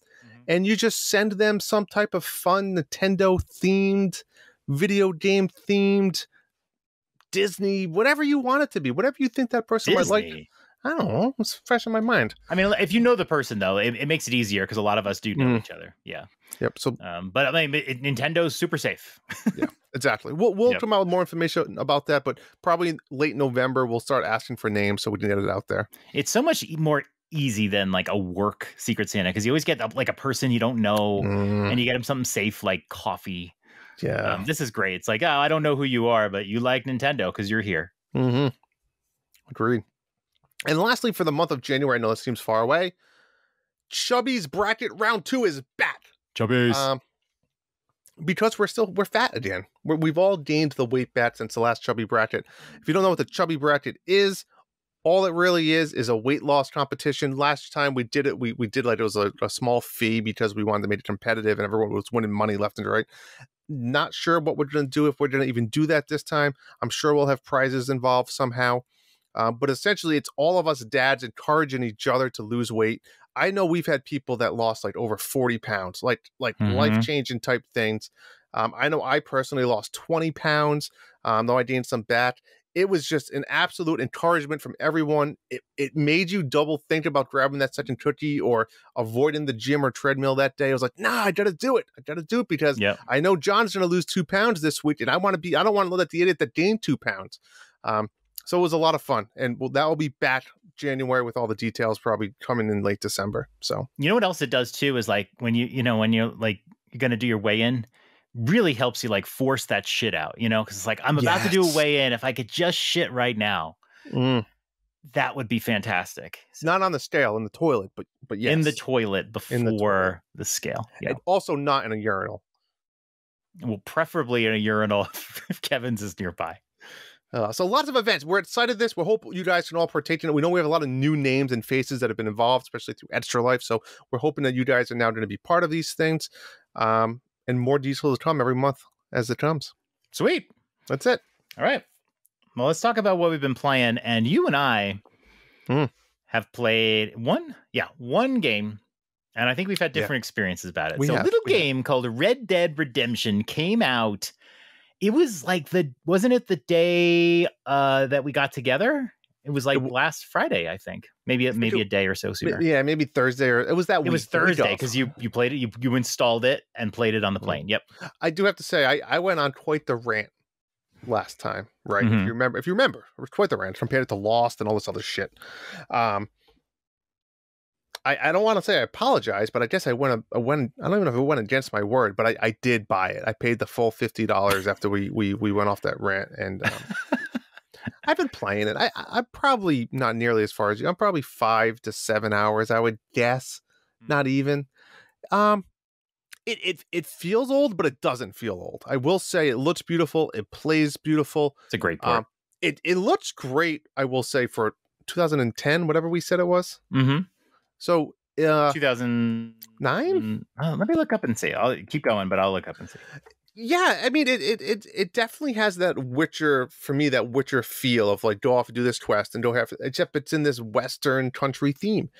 And you just send them some type of fun Nintendo-themed, video game-themed, Disney, whatever you want it to be, whatever you think that person might like. I don't know. It's fresh in my mind. I mean, if you know the person, though, it makes it easier because a lot of us do know each other. Yeah. Yep. So, but I mean, Nintendo's super safe. Yeah, exactly. We'll come out with more information about that, but probably late November, we'll start asking for names so we can get it out there. It's so much more easy than like a work Secret Santa because you always get like a person you don't know and you get them something safe like coffee. Yeah. This is great. It's like, oh, I don't know who you are, but you like Nintendo because you're here. Agreed. And lastly, for the month of January, I know this seems far away, Chubby's Bracket Round 2 is back. Chubby's. Because we're fat again. We've all gained the weight back since the last Chubby Bracket. If you don't know what the Chubby Bracket is, all it really is a weight loss competition. Last time we did it, we did like it was a small fee because we wanted to make it competitive and everyone was winning money left and right. Not sure what we're going to do if we're going to even do that this time. I'm sure we'll have prizes involved somehow. But essentially, it's all of us dads encouraging each other to lose weight. I know we've had people that lost like over 40 pounds, like life-changing type things. I know I personally lost 20 pounds, though I gained some back. It was just an absolute encouragement from everyone. It made you double think about grabbing that second cookie or avoiding the gym or treadmill that day. I was like, nah, I got to do it. I got to do it because I know John's going to lose 2 pounds this week, and I don't want to look at the idiot that gained 2 pounds. So it was a lot of fun, and that will be back January with all the details probably coming in late December. So you know what else it does too is like when you're like you're gonna do your weigh-in, really helps you like force that shit out, because it's like I'm about to do a weigh-in. If I could just shit right now, that would be fantastic. It's not on the scale in the toilet, but yes, in the toilet before the scale. Yeah, and also not in a urinal. Well, preferably in a urinal if Kevin's is nearby. So lots of events. We're excited this. We hope you guys can all partake in it. We know we have a lot of new names and faces that have been involved, especially through Extra Life. So we're hoping that you guys are now going to be part of these things. And more details to come every month as it comes. Sweet. That's it. All right. Well, let's talk about what we've been playing. And you and I have played one game, and I think we've had different experiences about it. A little game called Red Dead Redemption came out. It was like wasn't it the day that we got together? It was like last Friday, I think. Maybe a day or so sooner. Yeah, maybe Thursday, or it was that week. It was Thursday because you played it. You installed it and played it on the plane. Yep. I do have to say I went on quite the rant last time, right? If you remember, it was quite the rant. Compared it to Lost and all this other shit. I don't want to say I apologize, but I guess I went. I don't even know if it went against my word, but I did buy it. I paid the full $50 after we went off that rant, and I've been playing it. I'm probably not nearly as far as you. I'm probably 5 to 7 hours, I would guess. Not even. It feels old, but it doesn't feel old. I will say it looks beautiful. It plays beautiful. It's a great port. It looks great, I will say, for 2010, whatever we said it was. Mm-hmm. So 2009? Let me look up and see. I'll keep going, but I'll look up and see. Yeah, I mean, it definitely has that Witcher, for me, that Witcher feel of like, go off and do this quest and don't have to, except it's in this Western country theme.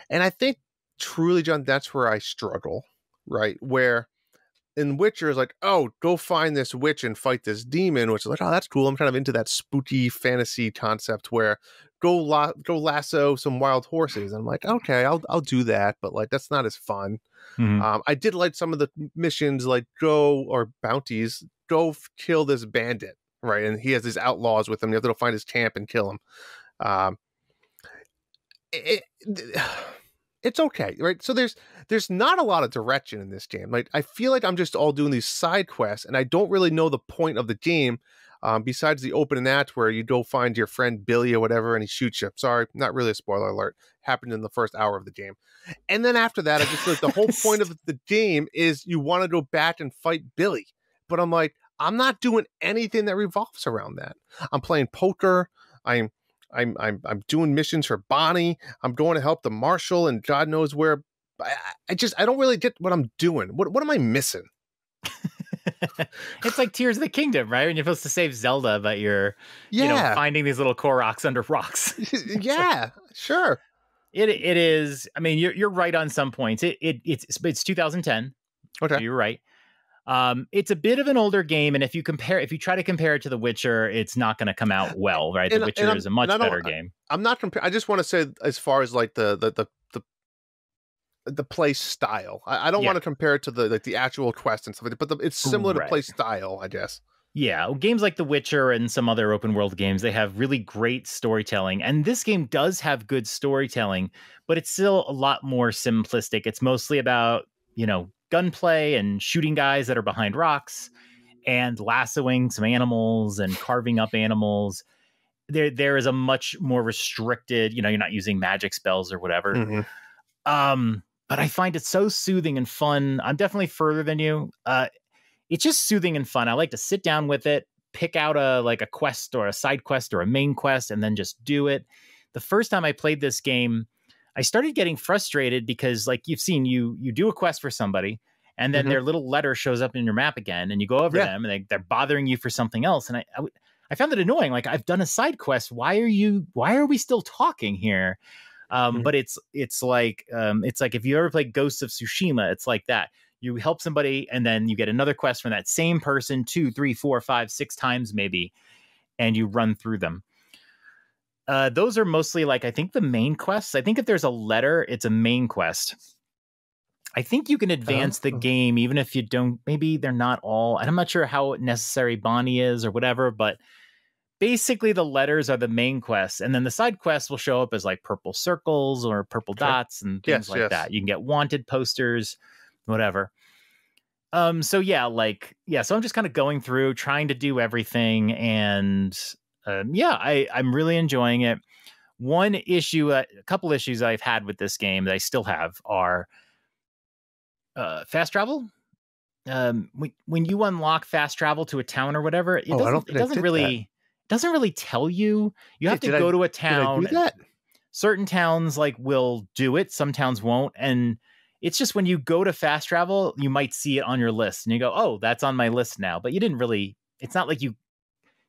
And I think truly, John, that's where I struggle, right? Where in Witcher is like, oh, go find this witch and fight this demon, which is like, oh, that's cool. I'm kind of into that spooky fantasy concept where go lasso some wild horses. And I'm like, okay, I'll do that, but like that's not as fun. Mm-hmm. I did like some of the missions, like bounties, go kill this bandit, right? And he has these outlaws with him. You have to go find his camp and kill him. It's okay, right? So there's not a lot of direction in this game. Like I feel like I'm just all doing these side quests, and I don't really know the point of the game. Besides the opening act where you go find your friend Billy or whatever, and he shoots you. Sorry, not really a spoiler alert. Happened in the first hour of the game. And then after that, I just feel like the whole point of the game is you want to go back and fight Billy. But I'm like, I'm not doing anything that revolves around that. I'm playing poker. I'm doing missions for Bonnie. I'm going to help the marshal and God knows where. I don't really get what I'm doing. What am I missing? It's like Tears of the Kingdom, right? When you're supposed to save Zelda, but you're finding these little Koroks under rocks. Yeah, sure. It is. I mean, you're right on some points. It's 2010. Okay, so you're right. It's a bit of an older game, and if you try to compare it to The Witcher, it's not going to come out well, right? The Witcher is a much better game. I'm not comparing. I just want to say, as far as like the play style, I don't want to compare it to the actual quest and stuff like that, but it's similar to play style, I guess. Yeah, games like The Witcher and some other open world games, they have really great storytelling. And this game does have good storytelling, but it's still a lot more simplistic. It's mostly about, gunplay and shooting guys that are behind rocks and lassoing some animals and carving up animals. There is a much more restricted, you're not using magic spells or whatever. Mm-hmm. But I find it so soothing and fun. I'm definitely further than you. It's just soothing and fun. I like to sit down with it, pick out a quest or a side quest or a main quest, and then just do it. The first time I played this game, I started getting frustrated because, like you've seen, you do a quest for somebody, and then their little letter shows up in your map again, and you go over them, and they're bothering you for something else. And I found it annoying. Like, I've done a side quest. Why are we still talking here? But it's like if you ever play Ghosts of Tsushima, it's like that. You help somebody and then you get another quest from that same person 2, 3, 4, 5, 6 times maybe, and you run through them. Those are mostly like, I think, the main quests. I think if there's a letter, it's a main quest. I think you can advance the game even if you don't. Maybe they're not all. And I'm not sure how necessary Bonnie is or whatever, but basically the letters are the main quests, and then the side quests will show up as like purple circles or purple dots and things like that. You can get wanted posters, whatever. So I'm just kind of going through, trying to do everything, and I'm really enjoying it. One issue, a couple issues I've had with this game that I still have are fast travel. When you unlock fast travel to a town or whatever, it doesn't really tell you. You have to go to a town. Did I do that? Certain towns will do it. Some towns won't. And it's just when you go to fast travel, you might see it on your list and you go, oh, that's on my list now. But you didn't really, it's not like you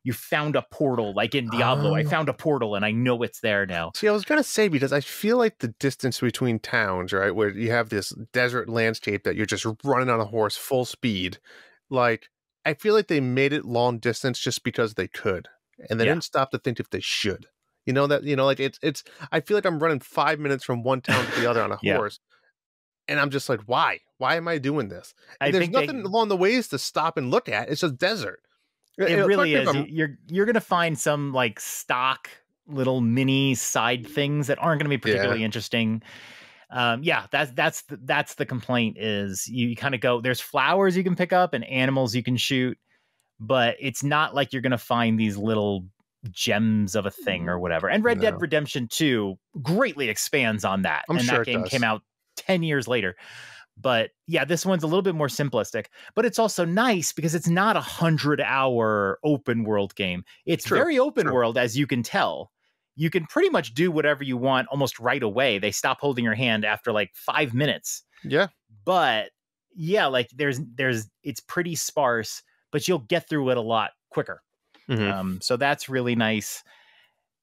you found a portal, like in Diablo. I found a portal and I know it's there now. See, I was gonna say, because I feel like the distance between towns, right, where you have this desert landscape that you're just running on a horse full speed, like I feel like they made it long distance just because they could, and they didn't stop to think if they should. Like it's. I feel like I'm running 5 minutes from one town to the other on a horse, and I'm just like, why? Why am I doing this? And there's nothing along the ways to stop and look at. It's just desert. It really is. You're gonna find some like stock little mini side things that aren't gonna be particularly interesting. That's the complaint is you kind of go, there's flowers you can pick up and animals you can shoot, but it's not like you're gonna find these little gems of a thing or whatever. And Red Dead Redemption 2 greatly expands on that. That game came out 10 years later. But yeah, this one's a little bit more simplistic, but it's also nice because it's not 100-hour open world game. It's very open world, as you can tell. You can pretty much do whatever you want almost right away. They stop holding your hand after like 5 minutes. Yeah. But yeah, like it's pretty sparse, but you'll get through it a lot quicker. So that's really nice.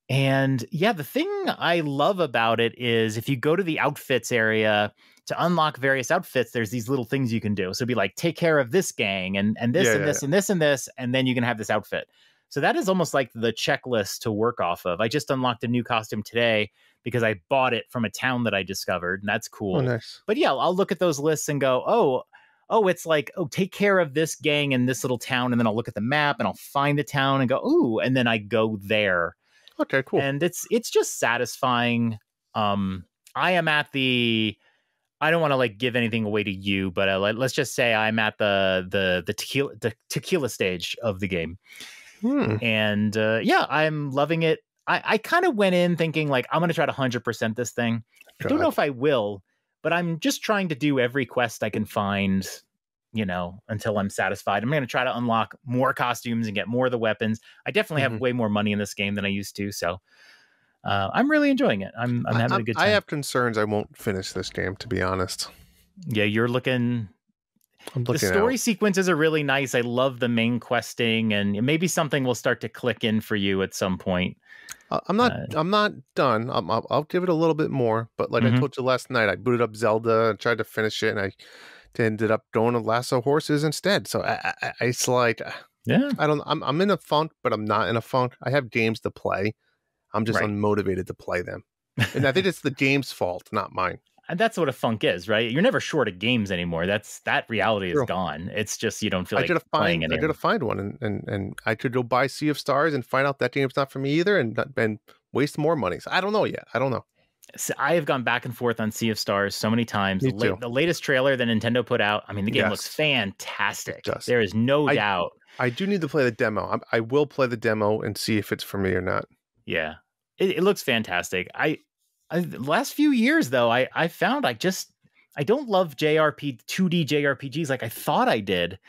And yeah, the thing I love about it is if you go to the outfits area to unlock various outfits, there's these little things you can do. So it'd be like, take care of this gang and this and this and this and this, and then you can have this outfit. So that is almost like the checklist to work off of. I just unlocked a new costume today because I bought it from a town that I discovered, and that's cool. Oh, nice. But yeah, I'll look at those lists and go, it's like, take care of this gang in this little town. And then I'll look at the map and I'll find the town and go, ooh, and then I go there. Okay, cool. And it's just satisfying. I am at I don't want to like give anything away to you, but let's just say I'm at the tequila stage of the game. And I'm loving it. I kind of went in thinking like, I'm going to try to 100% this thing. I don't know if I will, but I'm just trying to do every quest I can find, until I'm satisfied. I'm going to try to unlock more costumes and get more of the weapons. I definitely have way more money in this game than I used to. So I'm really enjoying it. I'm having a good time. I have concerns I won't finish this game, to be honest. Yeah, you're looking... The story sequences are really nice. I love the main questing, and maybe something will start to click in for you at some point. I'm not done. I'll give it a little bit more, but like I told you last night, I booted up Zelda and tried to finish it, and I ended up going to lasso horses instead. So it's like, I'm in a funk, but I'm not in a funk. I have games to play. I'm just unmotivated to play them, and I think it's the game's fault, not mine. And that's what a funk is, right? You're never short of games anymore. That reality is gone. It's just you don't feel like playing anymore. I gotta find one, and I could go buy Sea of Stars and find out that game's not for me either, and waste more money. So I don't know yet. I don't know. So I have gone back and forth on Sea of Stars so many times. The latest trailer that Nintendo put out, I mean, the game looks fantastic. There is no doubt. I do need to play the demo. I will play the demo and see if it's for me or not. Yeah, it looks fantastic. The last few years, though, I found I don't love 2D JRPGs like I thought I did.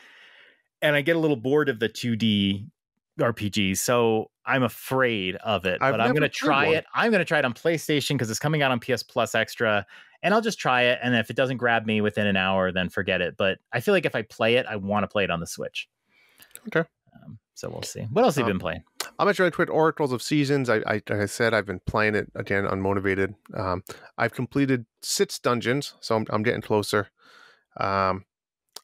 And I get a little bored of the 2D RPGs. So I'm afraid of it. But I'm going to try it. I'm going to try it on PlayStation because it's coming out on PS Plus Extra. And I'll just try it. And if it doesn't grab me within an hour, then forget it. But I feel like if I play it, I want to play it on the Switch. Okay. So we'll see. What else have you been playing? I'm actually with Oracles of Seasons. Like I said, I've been playing it again, unmotivated. I've completed 6 dungeons, so I'm getting closer. I'll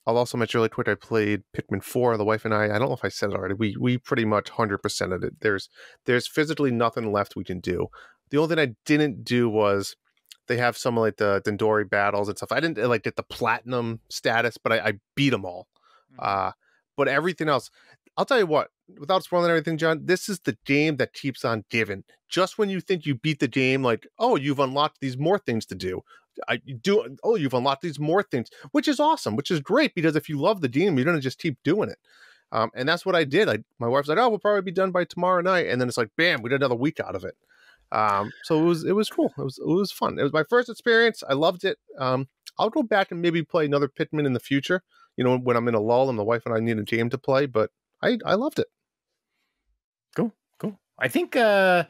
also mention really quick, I played Pikmin 4, the wife and I don't know if I said it already. We pretty much 100%ed it. There's physically nothing left we can do. The only thing I didn't do was they have some like the Dendori battles and stuff. I didn't like get the platinum status, but I beat them all. But everything else, I'll tell you what, without spoiling everything, John, this is the game that keeps on giving. Just when you think you beat the game, like, oh, you've unlocked these more things to do. You've unlocked these more things, which is awesome, which is great, because if you love the game, you're going to just keep doing it. And that's what I did. My wife's like, oh, we'll probably be done by tomorrow night. And then it's like, bam, we did another week out of it. So it was cool. It was fun. It was my first experience. I loved it. I'll go back and maybe play another Pikmin in the future, when I'm in a lull and the wife and I need a game to play, but I loved it. Cool. I think, are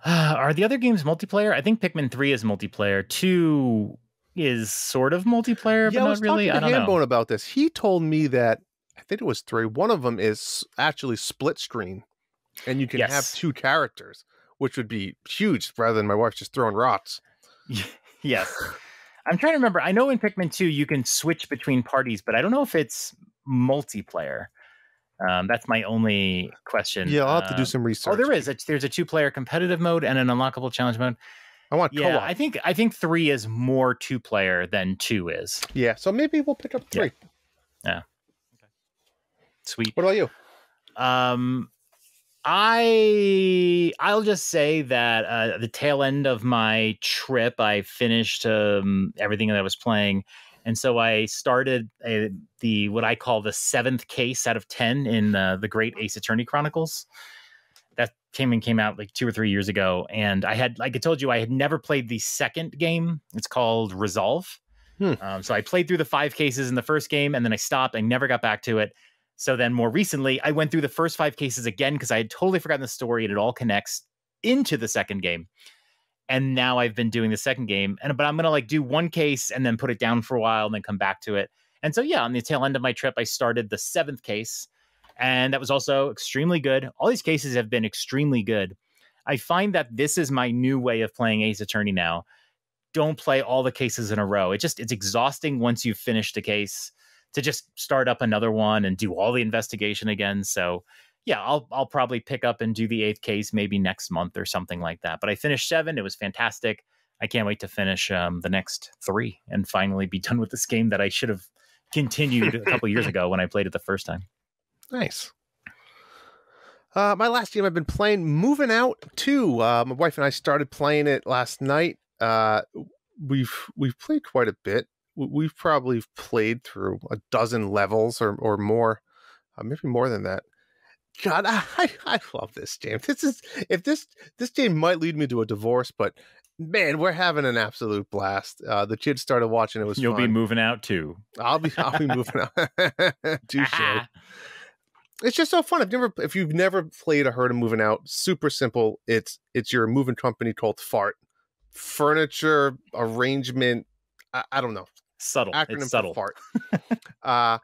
the other games multiplayer? I think Pikmin 3 is multiplayer. 2 is sort of multiplayer, but not really. I don't know. About this. He told me that I think it was 3. One of them is actually split screen, and you can have Yes. 2 characters, which would be huge rather than my wife just throwing rocks. Yes. I'm trying to remember. I know in Pikmin 2 you can switch between parties, but I don't know if it's multiplayer. That's my only question. Yeah, I'll have to do some research. Oh, there is. There's a 2-player competitive mode and an unlockable challenge mode. I want yeah, co-op. I think 3 is more 2-player than 2 is. Yeah, so maybe we'll pick up 3. Yeah. Okay. Sweet. What about you? I'll just say that the tail end of my trip, I finished everything that I was playing, and so I started the what I call the 7th case out of 10 in the Great Ace Attorney Chronicles. That came out like 2 or 3 years ago, and I had, like I told you, I had never played the second game. It's called Resolve. So I played through the 5 cases in the first game, and then I stopped. I never got back to it. So then more recently, I went through the first 5 cases again because I had totally forgotten the story, and it all connects into the second game. And now I've been doing the second game, but I'm gonna like do one case and then put it down for a while and then come back to it. And so yeah, on the tail end of my trip, I started the 7th case, and that was also extremely good. All these cases have been extremely good. I find that this is my new way of playing Ace Attorney now. Don't play all the cases in a row. It's exhausting once you've finished a case to just start up another one and do all the investigation again. So yeah, I'll probably pick up and do the 8th case maybe next month or something like that. But I finished 7. It was fantastic. I can't wait to finish the next 3 and finally be done with this game that I should have continued a couple years ago when I played it the first time. Nice. My last game I've been playing, Moving Out 2. My wife and I started playing it last night. We've played quite a bit. We've probably played through a dozen levels or more, maybe more than that. God, I love this game. This game might lead me to a divorce, but man, we're having an absolute blast. The kids started watching. It was You'll fun. be moving out too. I'll be moving out. Touche. It's just so fun. If you've never played or heard of Moving Out, super simple. It's your moving company called Fart. Furniture arrangement. I don't know. Subtle. Acronym It's subtle. for Fart.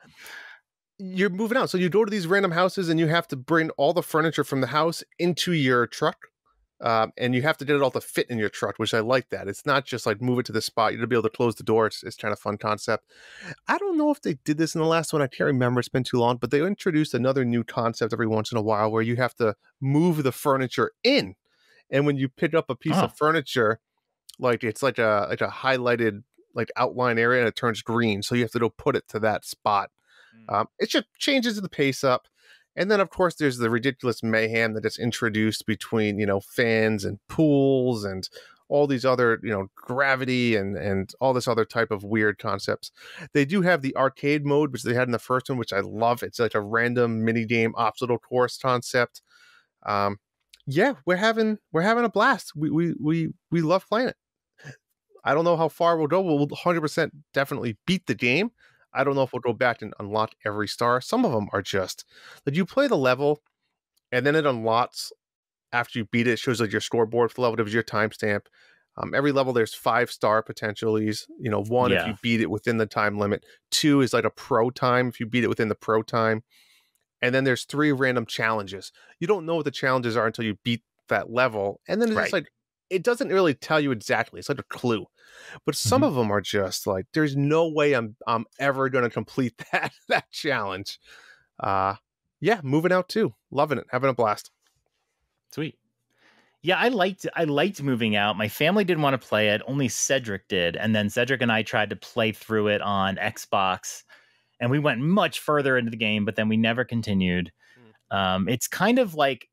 You're moving out, so you go to these random houses and you have to bring all the furniture from the house into your truck. And you have to get it all to fit in your truck, which I like that. It's not just like move it to the spot. You'll be able to close the door. It's kind of fun concept. I don't know if they did this in the last one. I can't remember. It's been too long, but they introduced another new concept every once in a while where you have to move the furniture in. And when you pick up a piece of furniture, like it's like a highlighted like outline area and it turns green. So you have to go put it to that spot. It just changes the pace up. And then, of course, there's the ridiculous mayhem that is introduced between, fans and pools and all these other, gravity and all this other type of weird concepts. They do have the arcade mode, which they had in the first one, which I love. It's like a random mini game obstacle course concept. Yeah, we're having a blast. We love playing it. I don't know how far we'll go. We'll 100% definitely beat the game. I don't know if we'll go back and unlock every star. Some of them are just like you play the level and then it unlocks after you beat it. It shows like your scoreboard for the level. It was your timestamp. Every level there's 5-star potentialities. 1 if you beat it within the time limit. 2 is like a pro time if you beat it within the pro time. And then there's 3 random challenges. You don't know what the challenges are until you beat that level. And then it's just like, it doesn't really tell you exactly. It's like a clue. But some of them are just like, there's no way I'm ever going to complete that challenge. Yeah, Moving Out too. Loving it. Having a blast. Sweet. Yeah, I liked Moving Out. My family didn't want to play it. Only Cedric did. And then Cedric and I tried to play through it on Xbox. And we went much further into the game, but then we never continued. It's kind of like,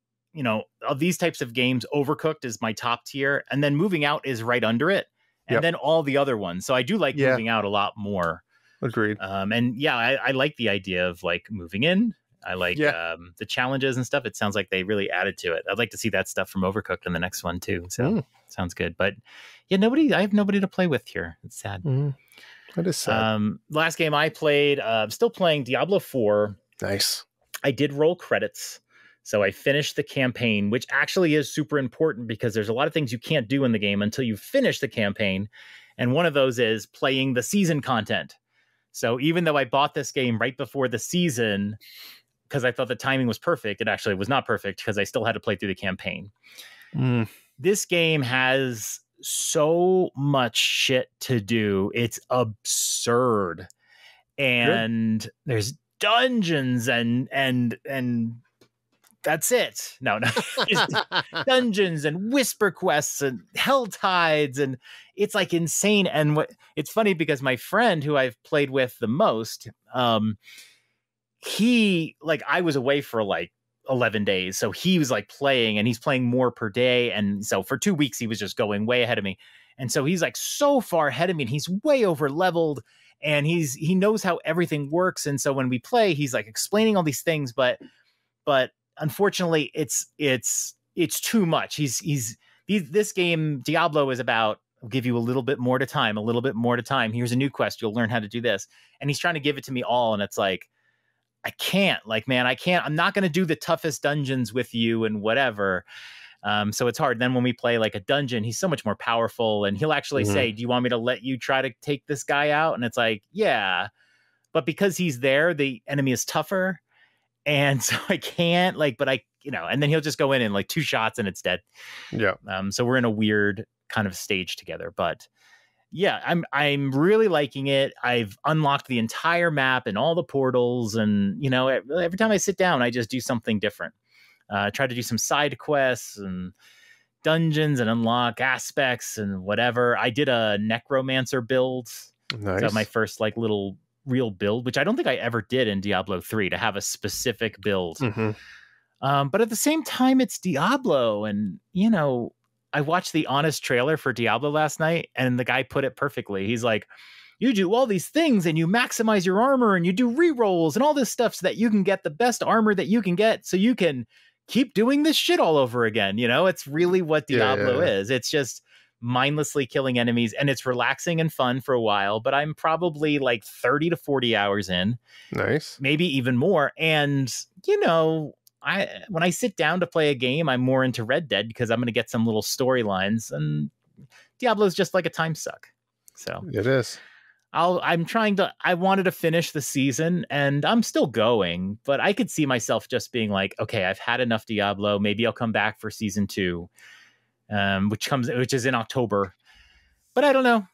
of these types of games, Overcooked is my top tier. And then Moving Out is right under it. And then all the other ones. So I do like Moving Out a lot more. Agreed. And yeah, I like the idea of like moving in. I like the challenges and stuff. It sounds like they really added to it. I'd like to see that stuff from Overcooked in the next one too. So sounds good. But yeah, I have nobody to play with here. It's sad. That is sad. Last game I played, still playing Diablo IV. Nice. I did roll credits. So I finished the campaign, which actually is super important because there's a lot of things you can't do in the game until you finish the campaign. And one of those is playing the season content. So even though I bought this game right before the season, because I thought the timing was perfect, it actually was not perfect because I still had to play through the campaign. This game has so much shit to do. It's absurd. And there's dungeons and that's it. No. Dungeons and whisper quests and hell tides, and it's like insane. And it's funny because my friend who I've played with the most, he, like, I was away for like 11 days. So he was like playing, and he's playing more per day. And so for 2 weeks, he was just going way ahead of me. And so he's like so far ahead of me, and he's way over leveled, and he knows how everything works. And so when we play, he's like explaining all these things, but unfortunately it's too much. This game, Diablo, is about, I'll give you a little bit more to time. Here's a new quest. You'll learn how to do this. And he's trying to give it to me all. And it's like, I can't, like, man, I can't, I'm not going to do the toughest dungeons with you and whatever. So it's hard. Then when we play like a dungeon, he's so much more powerful, and he'll actually say, do you want me to let you try to take this guy out? And it's like, yeah, but because he's there, the enemy is tougher. And so I can't, like, but and then he'll just go in and like 2 shots and it's dead. Yeah. So we're in a weird kind of stage together, but yeah, I'm really liking it. I've unlocked the entire map and all the portals, and every time I sit down, I just do something different. Try to do some side quests and dungeons and unlock aspects and whatever. I did a necromancer build. Nice. So my first like little real build, which I don't think I ever did in Diablo 3, to have a specific build. But at the same time, it's Diablo, and I watched the Honest trailer for Diablo last night, and the guy put it perfectly. He's like, you do all these things and you maximize your armor and you do rerolls and all this stuff so that you can get the best armor that you can get, so you can keep doing this shit all over again. It's really what Diablo is. It's just mindlessly killing enemies, and it's relaxing and fun for a while, but I'm probably like 30 to 40 hours in. Nice. Maybe even more. And when I sit down to play a game, I'm more into Red Dead because I'm going to get some little storylines, and Diablo is just like a time suck. So it is. I wanted to finish the season, and I'm still going, but I could see myself just being like, okay, I've had enough Diablo. Maybe I'll come back for season 2. Which is in October, but I don't know.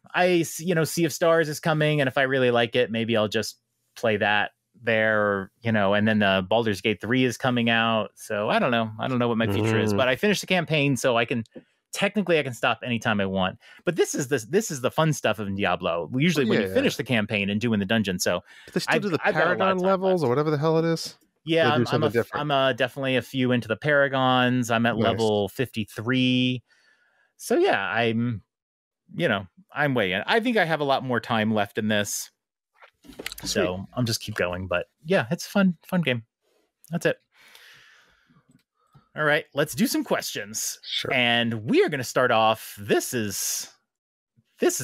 Sea of Stars is coming, and if I really like it, maybe I'll just play that there, and then Baldur's Gate 3 is coming out. So I don't know what my future is, but I finished the campaign, so I can stop anytime I want. But this is the fun stuff of Diablo. Usually when you finish the campaign and doing the dungeon. So they still do the Paragon levels or whatever the hell it is. Yeah, I'm definitely a few into the Paragons. I'm at level 53. So yeah, I'm way in. I think I have a lot more time left in this. Sweet. So I'll just keep going. But yeah, it's a fun game. That's it. All right, let's do some questions. Sure. And we are going to start off. This is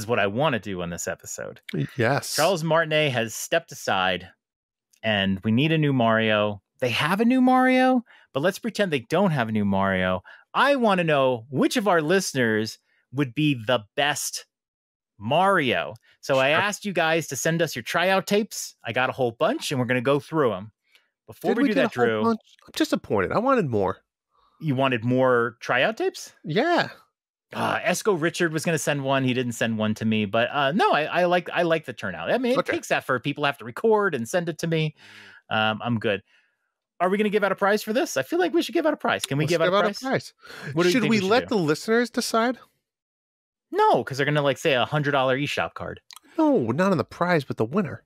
what I want to do on this episode. Yes. Charles Martinet has stepped aside, and we need a new Mario. They have a new Mario, but let's pretend they don't have a new Mario. I want to know which of our listeners would be the best Mario. So I asked you guys to send us your tryout tapes. I got a whole bunch, and we're going to go through them. Before we do that, Drew, I'm disappointed. I wanted more. You wanted more tryout tapes? Yeah. Esco Richard was going to send one. He didn't send one to me, but no, I like the turnout. I mean, it takes effort. People have to record and send it to me. I'm good. Are we going to give out a prize for this? I feel like we should give out a prize. Can we give out a prize? Should we let the listeners decide? No, because they're going to like say $100 eShop card. No, not on the prize, but the winner.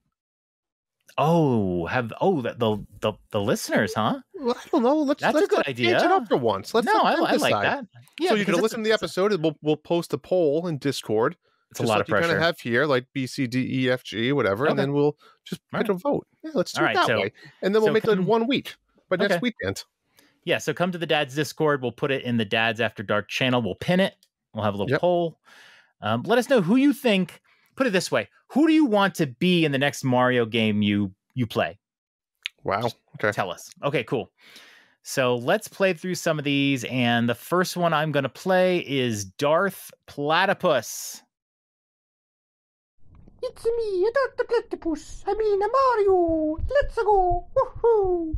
The listeners, huh? Well, I don't know. Let's a good idea. Change it up for once. I like that. Yeah, so you can listen to the episode, and we'll post a poll in Discord. It's a lot of pressure. You kind of have here, like B, C, D, E, F, G, whatever, and then we'll just pick a vote. Yeah, let's do it that way, and then we'll make it in 1 week, but next weekend. Yeah, so come to the Dad's Discord. We'll put it in the Dad's After Dark channel. We'll pin it. We'll have a little poll. Let us know who you think. Put it this way: who do you want to be in the next Mario game you play? Wow. Okay. Tell us. Okay, cool. So let's play through some of these, and the first one I'm going to play is Darth Platypus. It's me, Dr. Platypus. I mean, Mario. Let's go. Woohoo!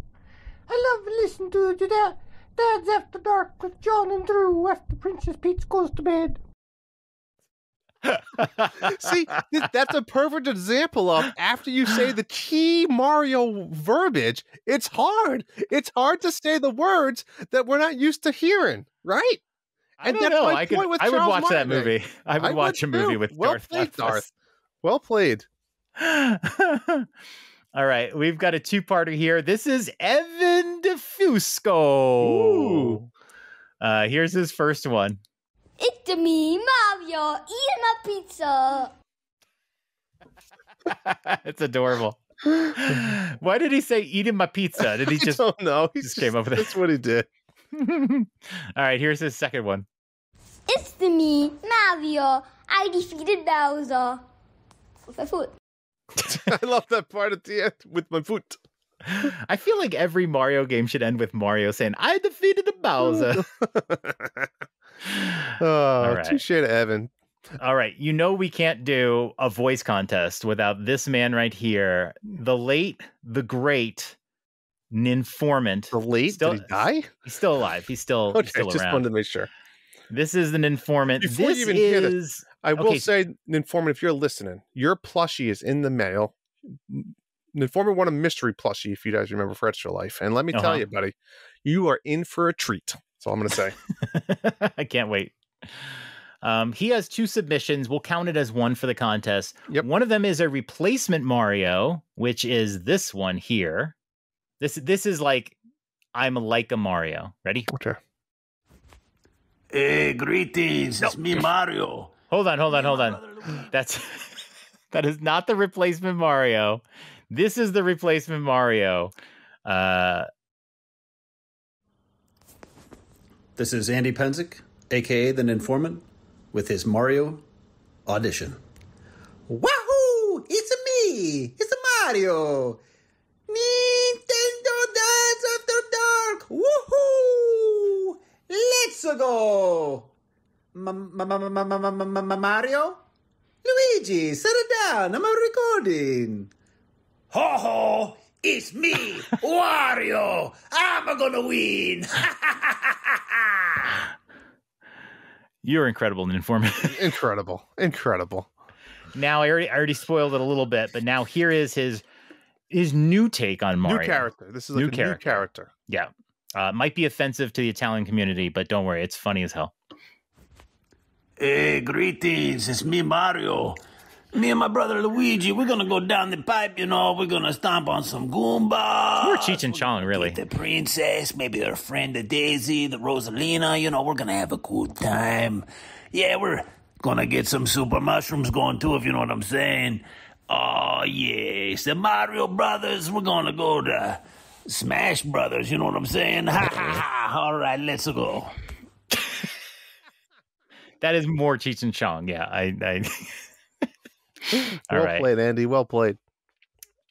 I love listening to that. Dad's After Dark with John and Drew after Princess Peach goes to bed. See, that's a perfect example of after you say the key Mario verbiage, it's hard. It's hard to say the words that we're not used to hearing, right? I don't know. I would watch that Martinet. movie. I would watch a movie with Darth Platypus. Well played. All right, we've got a two-parter here. This is Evan DeFusco. Ooh. Here's his first one. It's me, Mario, eating my pizza. It's adorable. Why did he say eating my pizza? Did he just? I don't know. He just came up with it. That's what he did. All right, here's his second one. It's me, Mario. I defeated Bowser with my foot. I love that part at the end with my foot. I feel like every Mario game should end with Mario saying, I defeated the Bowser. Oh, right. Touche to Evan. All right. You know we can't do a voice contest without this man right here. The late, the great informant. The late? Did he die? He's still alive. He's still Okay, around. just wanted to make sure. This is an informant. Before this you even is... hear this, I will say, informant, if you're listening, your plushie is in the mail. Informant won a mystery plushie, if you guys remember, for Extra Life. And let me tell you, buddy, you are in for a treat. That's all I'm going to say. I can't wait. He has two submissions. We'll count it as one for the contest. Yep. One of them is a replacement Mario, which is this one here. This is like, I'm like a Mario. Ready? Okay. Hey, greetings. It's me, Mario. Hold on. That is not the replacement Mario. This is the replacement Mario. This is Andy Penzick, a.k.a. The Informant, with his Mario audition. Wahoo! It's me! It's Mario! Nintendo Dance After Dark! Woohoo! Let's go! Mario? Luigi, settle down. I'm recording. Ho ho! It's me, Wario. I'm gonna win. You're incredible, an informant. Incredible. Now I already spoiled it a little bit, but now here is his new take on Mario. New character. This is like new character. Yeah. Might be offensive to the Italian community, but don't worry, it's funny as hell. Hey, greetings. It's me, Mario. Me and my brother Luigi, we're gonna go down the pipe, you know. We're gonna stomp on some Goombas. We're Cheech and Chong, really. The princess, maybe her friend, the Daisy, the Rosalina, you know. We're gonna have a cool time. Yeah, we're gonna get some super mushrooms going, too, if you know what I'm saying. Oh, yes, the Mario Brothers, we're gonna go to Smash Brothers, you know what I'm saying? Ha, ha, ha. All right, let's go. That is more Cheech and Chong, yeah. Well played, Andy. Well played.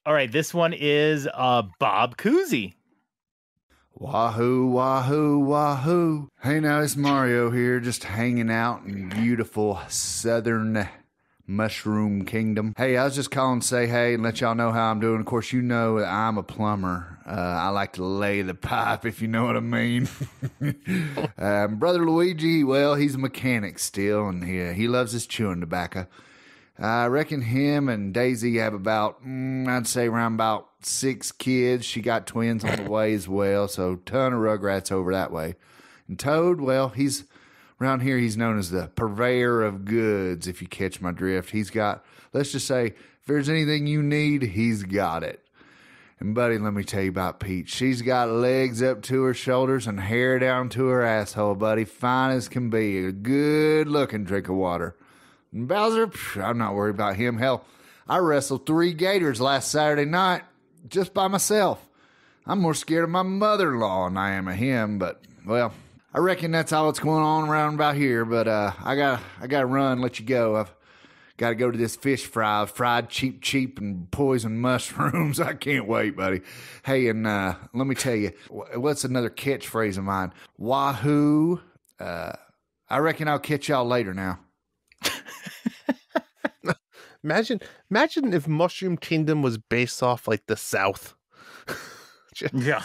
All right, this one is Bob Cousy. Wahoo, wahoo, wahoo. Hey, now it's Mario here, just hanging out in beautiful southern mushroom kingdom. Hey, I was just calling to say hey and let y'all know how I'm doing. Of course, you know that I'm a plumber. I like to lay the pipe, if you know what I mean. Brother Luigi, well, he's a mechanic still, and he loves his chewing tobacco. I reckon him and Daisy have about, I'd say around about 6 kids. She got twins on the way as well, so ton of Rugrats over that way. And Toad, well, he's around here, he's known as the purveyor of goods, if you catch my drift. He's got, let's just say, if there's anything you need, he's got it. And buddy, let me tell you about Peach. She's got legs up to her shoulders and hair down to her asshole, buddy. Fine as can be. A good-looking drink of water. And Bowser, I'm not worried about him. Hell, I wrestled 3 gators last Saturday night just by myself. I'm more scared of my mother-in-law than I am of him, but, well, I reckon that's all that's going on around about here, but I gotta run, let you go. I've got to go to this fish fry, fried cheap and poison mushrooms. I can't wait, buddy. Hey, and let me tell you, what's another catchphrase of mine? Wahoo. I reckon I'll catch y'all later now. Imagine if Mushroom Kingdom was based off like the South. Yeah.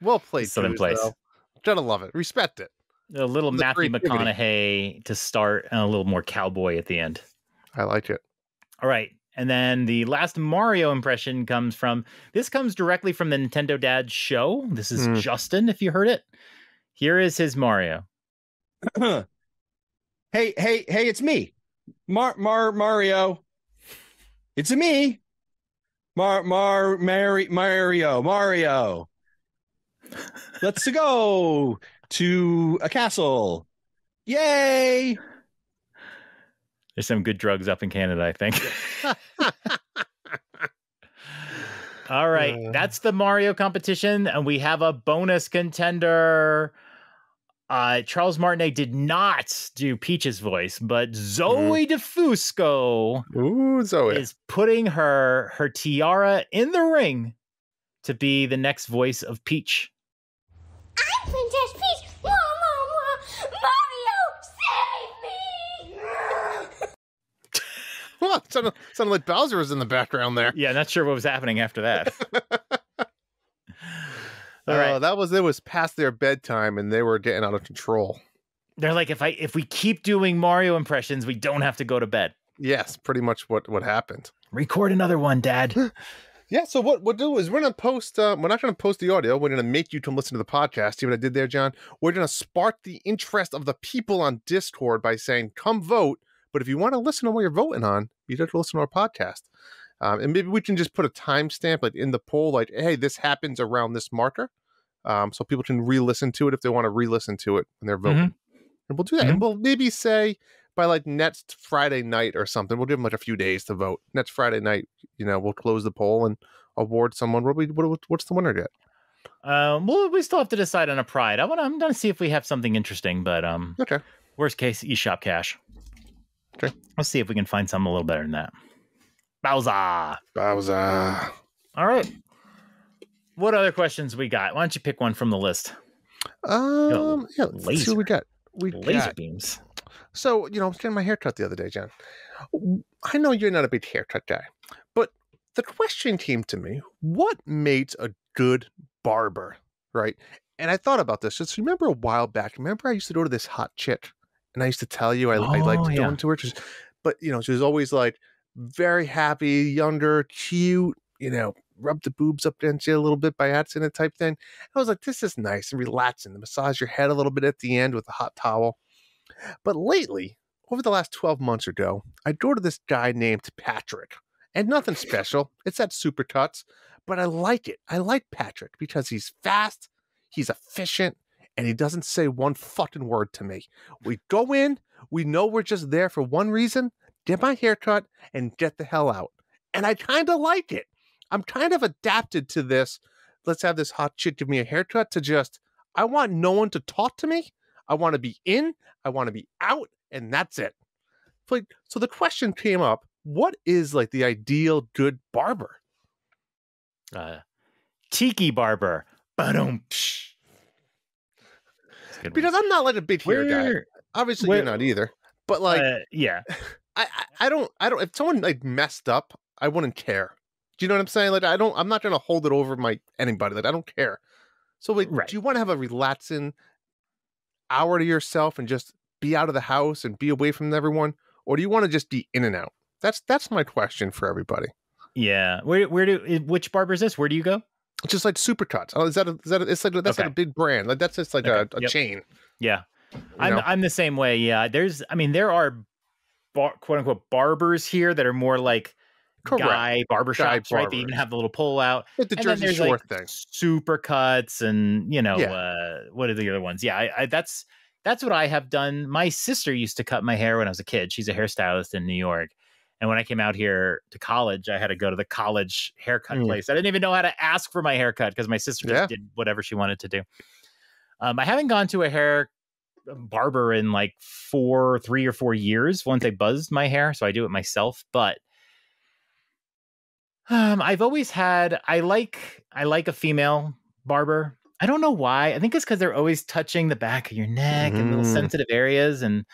Well played, Southern Cruz, place. though. Gotta love it. Respect it. A little The Matthew creativity. McConaughey to start and a little more cowboy at the end. I like it. All right. And then the last Mario impression comes directly from the Nintendo Dad show. This is Justin, if you heard it. Here is his Mario. Hey, it's me. Mario. It's me. Mario. Let's go to a castle. Yay! There's some good drugs up in Canada, I think. All right. That's the Mario competition. And we have a bonus contender. Charles Martinet did not do Peach's voice, but Zoe DeFusco is putting her tiara in the ring to be the next voice of Peach. I'm Princess Peach. Mario, save me! Well, it sounded like Bowser was in the background there. Yeah, not sure what was happening after that. All right. It was past their bedtime and they were getting out of control. They're like, if we keep doing Mario impressions, we don't have to go to bed. Yes, pretty much what happened. Record another one, Dad. Yeah, so what we'll do is we're going to post, we're not going to post the audio. We're going to make you to listen to the podcast. See what I did there, John? We're going to spark the interest of the people on Discord by saying, come vote. But if you want to listen to what you're voting on, you have to listen to our podcast. And maybe we can just put a timestamp like in the poll, like, hey, this happens around this marker. So people can re-listen to it if they want to re-listen to it when they're voting. And we'll do that. And we'll maybe say by like next Friday night or something, we'll give them like a few days to vote. Next Friday night, we'll close the poll and award someone. What's the winner get? Well, we still have to decide on a pride. I'm going to see if we have something interesting, but okay. Worst case, eShop cash. Okay. Let's see if we can find something a little better than that. Bowser. All right. What other questions we got? Why don't you pick one from the list? Let's see what we got. Laser beams. So, I was getting my haircut the other day, John. I know you're not a big haircut guy, but the question came to me, what makes a good barber, right? And I thought about this. Just remember a while back, I used to go to this hot chick, and I used to tell you I liked going to her. But, she was always like very happy, younger, cute, rub the boobs up against you a little bit by accident type thing. I was like, this is nice and relaxing. To massage your head a little bit at the end with a hot towel. But lately, over the last 12 months or so, I go to this guy named Patrick. And nothing special. It's at Supercuts. But I like it. I like Patrick because he's fast, he's efficient, and he doesn't say one fucking word to me. We go in, we know we're just there for one reason, get my haircut, and get the hell out. And I kind of like it. I'm kind of adapted to this. Let's have this hot chick give me a haircut to just, I want no one to talk to me. I want to be in, I want to be out, and that's it. So the question came up, what is like the ideal good barber? Tiki barber. Ba-dum. Because I'm not like a big hair guy. Obviously you're not either. But like, yeah. I don't, if someone like messed up, I wouldn't care. Do you know what I'm saying? Like, I'm not going to hold it over anybody. Like, I don't care. So like, do you want to have a relaxing hour to yourself and just be out of the house and be away from everyone? Or do you want to just be in and out? That's my question for everybody. Yeah. Which barber is this? Where do you go? It's just like Supercuts. Oh, it's like, that's like a big brand. Like that's just like a chain. Yeah. I'm the same way. Yeah. There are quote unquote barbers here that are more like guy barbershops, right? They even have the little pull out. Like the Jersey Shore thing. Supercuts and, what are the other ones? Yeah. That's what I have done. My sister used to cut my hair when I was a kid. She's a hairstylist in New York. And when I came out here to college, I had to go to the college haircut place. I didn't even know how to ask for my haircut because my sister just did whatever she wanted to do. I haven't gone to a hair barber in like 3 or 4 years once I buzzed my hair. So I do it myself. But I've always had, I like a female barber. I don't know why. I think it's because they're always touching the back of your neck and little sensitive areas. And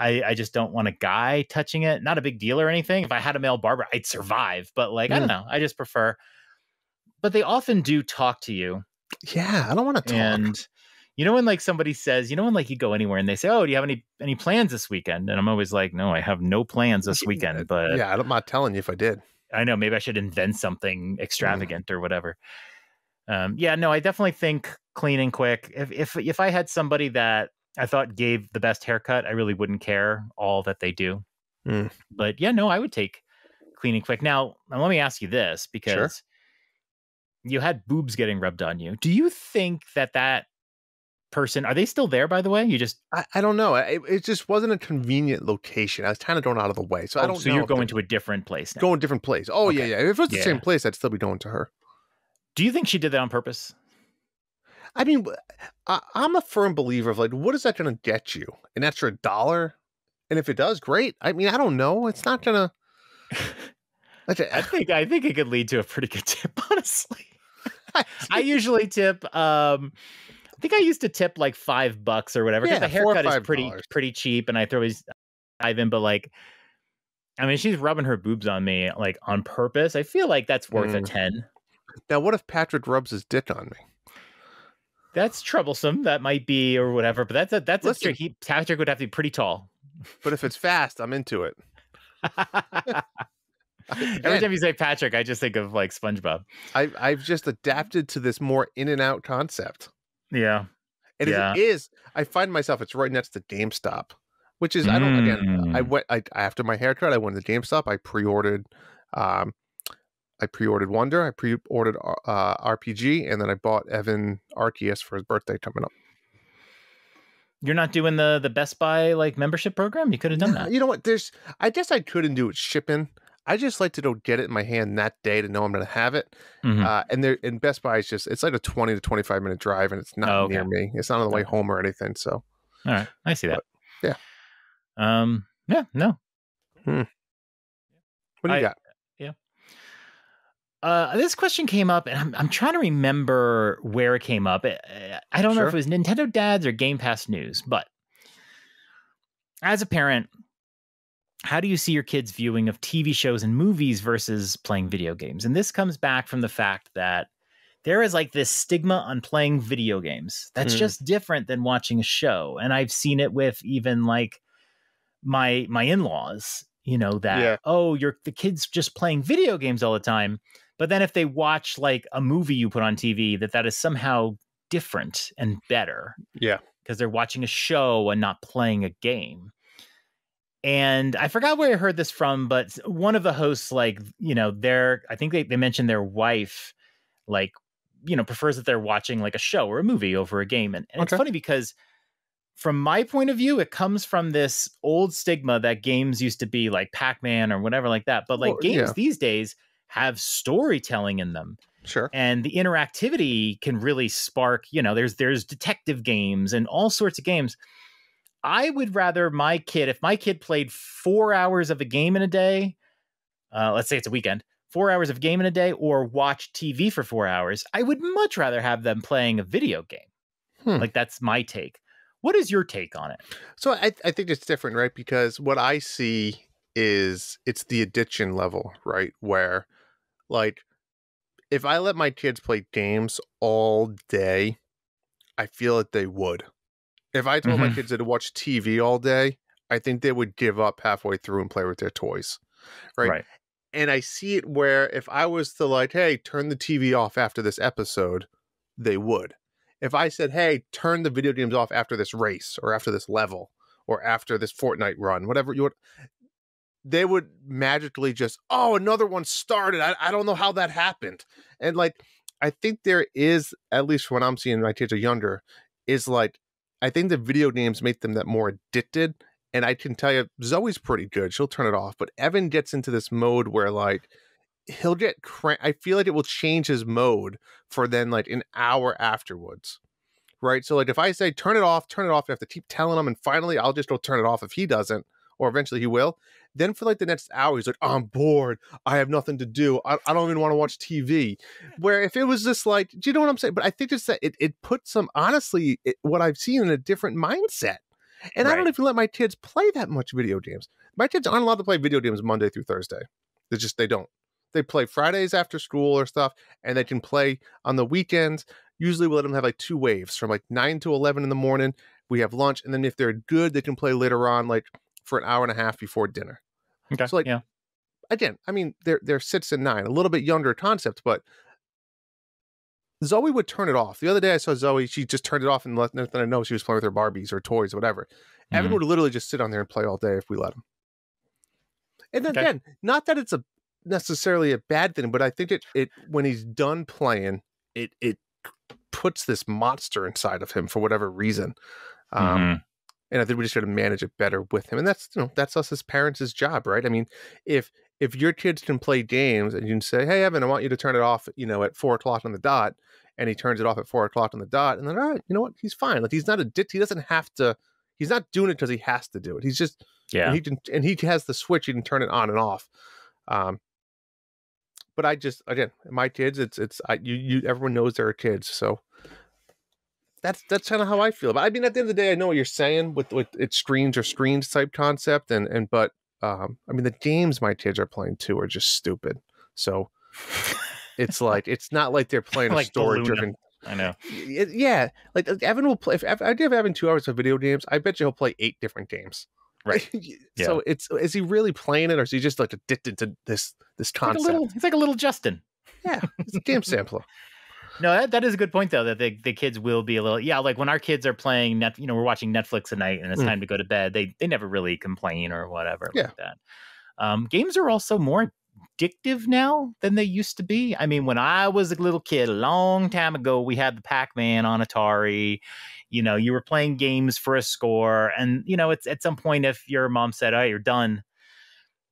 I just don't want a guy touching it. Not a big deal or anything. If I had a male barber, I'd survive. But like, I don't know. I just prefer. But they often do talk to you. Yeah, I don't want to talk. And you know when like somebody says, you know when like you go anywhere and they say, "Oh, do you have any plans this weekend?" And I'm always like, "No, I have no plans this weekend." But yeah, I'm not telling you if I did. I know maybe I should invent something extravagant or whatever. Yeah, no, I definitely think clean and quick. If I had somebody that I thought gave the best haircut, I really wouldn't care all that they do. But yeah, no, I would take clean and quick. Now let me ask you this, because you had boobs getting rubbed on you. Do you think that person, are they still there, by the way? You just I don't know. It just wasn't a convenient location. I was kind of going out of the way. So I don't know. So you're going to a different place now. Going to a different place. Oh, okay. Yeah. If it was the same place, I'd still be going to her. Do you think she did that on purpose? I mean, I'm a firm believer of like, what is that going to get you? An extra $1? And if it does, great. I mean, I don't know. It's not going to. I think it could lead to a pretty good tip, honestly. I usually tip. I think I used to tip like $5 or whatever, because the haircut is pretty cheap, and I throw these dive in. But like, I mean, she's rubbing her boobs on me like on purpose. I feel like that's worth a 10. Now, what if Patrick rubs his dick on me? That's troublesome. That might be, or whatever. But that's a trick. Patrick would have to be pretty tall. But if it's fast, I'm into it. Every time you say Patrick, I just think of like SpongeBob. I've just adapted to this more in and out concept. Yeah. And it is, I find myself, it's right next to GameStop, which is, I went after my haircut, I went to GameStop. I pre-ordered Wonder, I pre-ordered RPG, and then I bought Evan Arceus for his birthday coming up. You're not doing the Best Buy like membership program? You could have done that. You know what? I guess I couldn't do it shipping. I just like to go get it in my hand that day to know I'm going to have it. And Best Buy is it's like a 20 to 25 minute drive, and it's not near me. It's not on the way home or anything. So, all right, I see that. Yeah. Yeah. No. What do you got? Yeah. This question came up, and I'm trying to remember where it came up. I don't know if it was Nintendo Dads or Game Pass News, but as a parent, how do you see your kids' viewing of TV shows and movies versus playing video games? And this comes back from the fact that there is like this stigma on playing video games. That's just different than watching a show. And I've seen it with even like my in-laws, you know, that, the kid's just playing video games all the time. But then if they watch like a movie you put on TV, that is somehow different and better. Yeah. Because they're watching a show and not playing a game. And I forgot where I heard this from, but one of the hosts, like, you know, I think they mentioned their wife, like, you know, prefers that they're watching like a show or a movie over a game. And it's funny because from my point of view, it comes from this old stigma that games used to be like Pac-Man or whatever like that. But like games these days have storytelling in them. Sure. And the interactivity can really spark, you know, there's detective games and all sorts of games. I would rather if my kid played 4 hours of a game in a day, let's say it's a weekend, 4 hours of game in a day, or watch TV for 4 hours, I would much rather have them playing a video game. Like, that's my take. What is your take on it? So I think it's different, right? Because what I see is it's the addiction level, right? Where, like, if I let my kids play games all day, I feel that they would. If I told my kids to watch TV all day, I think they would give up halfway through and play with their toys. Right. And I see it where if I was to like, hey, turn the TV off after this episode, they would. If I said, hey, turn the video games off after this race or after this level or after this Fortnite run, whatever you would, they would magically just, another one started. I don't know how that happened. And like, I think there is, at least when I'm seeing my kids are younger, is like, I think the video games make them that more addicted. And I can tell you, Zoe's pretty good. She'll turn it off. But Evan gets into this mode where like he'll get I feel like it will change his mode for then like an hour afterwards. Right. So like if I say turn it off, and I have to keep telling him, and finally I'll just go turn it off if he doesn't, or eventually he will. Then for like the next hour, he's like, I'm bored. I have nothing to do. I don't even want to watch TV. Where if it was just like, do you know what I'm saying? But I think it's that it puts some, honestly, what I've seen in a different mindset. And I don't even let my kids play that much video games. My kids aren't allowed to play video games Monday through Thursday. They don't. They play Fridays after school or stuff, and they can play on the weekends. Usually we let them have like 2 waves from like 9 to 11 in the morning. We have lunch, and then if they're good, they can play later on, like for an hour and a half before dinner. Okay. So again, I mean, they're 6 and 9, a little bit younger concept, but Zoe would turn it off. The other day I saw Zoe, she just turned it off and let nothing I know she was playing with her Barbies or toys or whatever. Evan would literally just sit on there and play all day if we let him. And then again, not that it's necessarily a bad thing, but I think it when he's done playing, it puts this monster inside of him for whatever reason. And I think we just got to manage it better with him. And that's us as parents' job, right? I mean, if your kids can play games and you can say, hey, Evan, I want you to turn it off, at 4:00 on the dot, and he turns it off at 4:00 on the dot, and then, all right, you know what? He's fine. Like, he's not he doesn't have to, he's not doing it because he has to do it. He's just, and he has the switch, he can turn it on and off. But again, my kids, everyone knows there are kids. So that's kind of how I feel. But I mean, at the end of the day, I know what you're saying with it's screens type concept. But I mean, the games my kids are playing too are just stupid. So it's like, it's not like they're playing like a story driven. I know. Like Evan will play. If I give Evan 2 hours of video games, I bet you he'll play 8 different games. Right. So is he really playing it, or is he just like addicted to this concept? He's like a little Justin. Yeah, it's a game sampler. No, that is a good point though, that the kids will be a little, like when our kids are playing we're watching Netflix at night and it's time to go to bed, they never really complain or whatever like that. Games are also more addictive now than they used to be. I mean, when I was a little kid a long time ago, we had the Pac-Man on Atari. You were playing games for a score, and it's at some point, if your mom said, oh, you're done,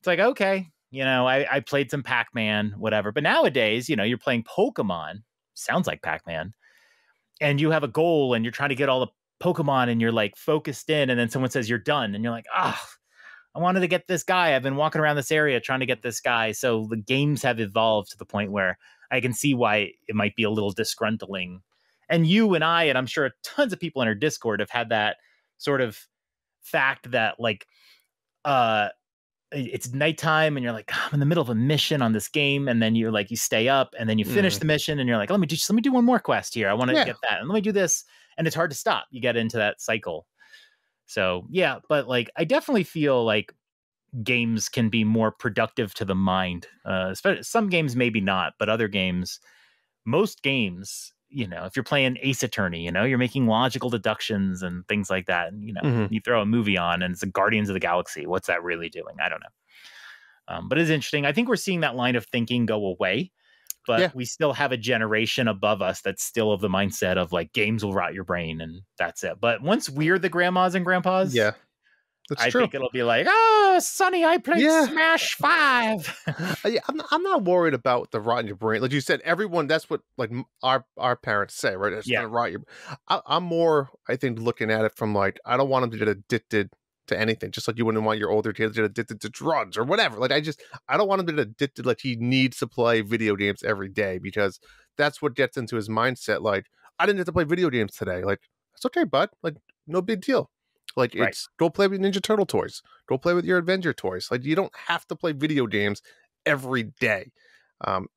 it's like, okay, I played some Pac-Man, whatever. But nowadays, you're playing Pokemon, sounds like Pac-Man, and you have a goal and you're trying to get all the Pokemon and you're like focused in, and then someone says you're done and you're like, I wanted to get this guy. I've been walking around this area trying to get this guy. So the games have evolved to the point where I can see why it might be a little disgruntling. And you and I, and I'm sure tons of people in our Discord have had that sort of fact that like, it's nighttime and you're like, I'm in the middle of a mission on this game. And then you're like, you stay up and then you finish the mission and you're like, let me do one more quest here. I want to get that. And let me do this. And it's hard to stop. You get into that cycle. So but like, I definitely feel like games can be more productive to the mind. Especially some games, maybe not, but other games, most games, if you're playing Ace Attorney, you're making logical deductions and things like that. And, you throw a movie on and it's the Guardians of the Galaxy. What's that really doing? I don't know. But it's interesting. I think we're seeing that line of thinking go away, but we still have a generation above us that's still of the mindset of like games will rot your brain and that's it. But once we're the grandmas and grandpas, I think it'll be like, Sonny, I played Smash 5. I'm not worried about the rot in your brain. Like you said, everyone, that's what like our parents say, right? It's gonna rot your. I'm more, I think, looking at it from like, I don't want them to get addicted to anything, just like you wouldn't want your older kids to get addicted to drugs or whatever. Like I don't want him to get addicted, like he needs to play video games every day, because that's what gets into his mindset. Like, I didn't have to play video games today. Like, it's okay, bud. Like, no big deal. Like, it's go play with Ninja Turtle toys. Go play with your Avenger toys. Like, you don't have to play video games every day. And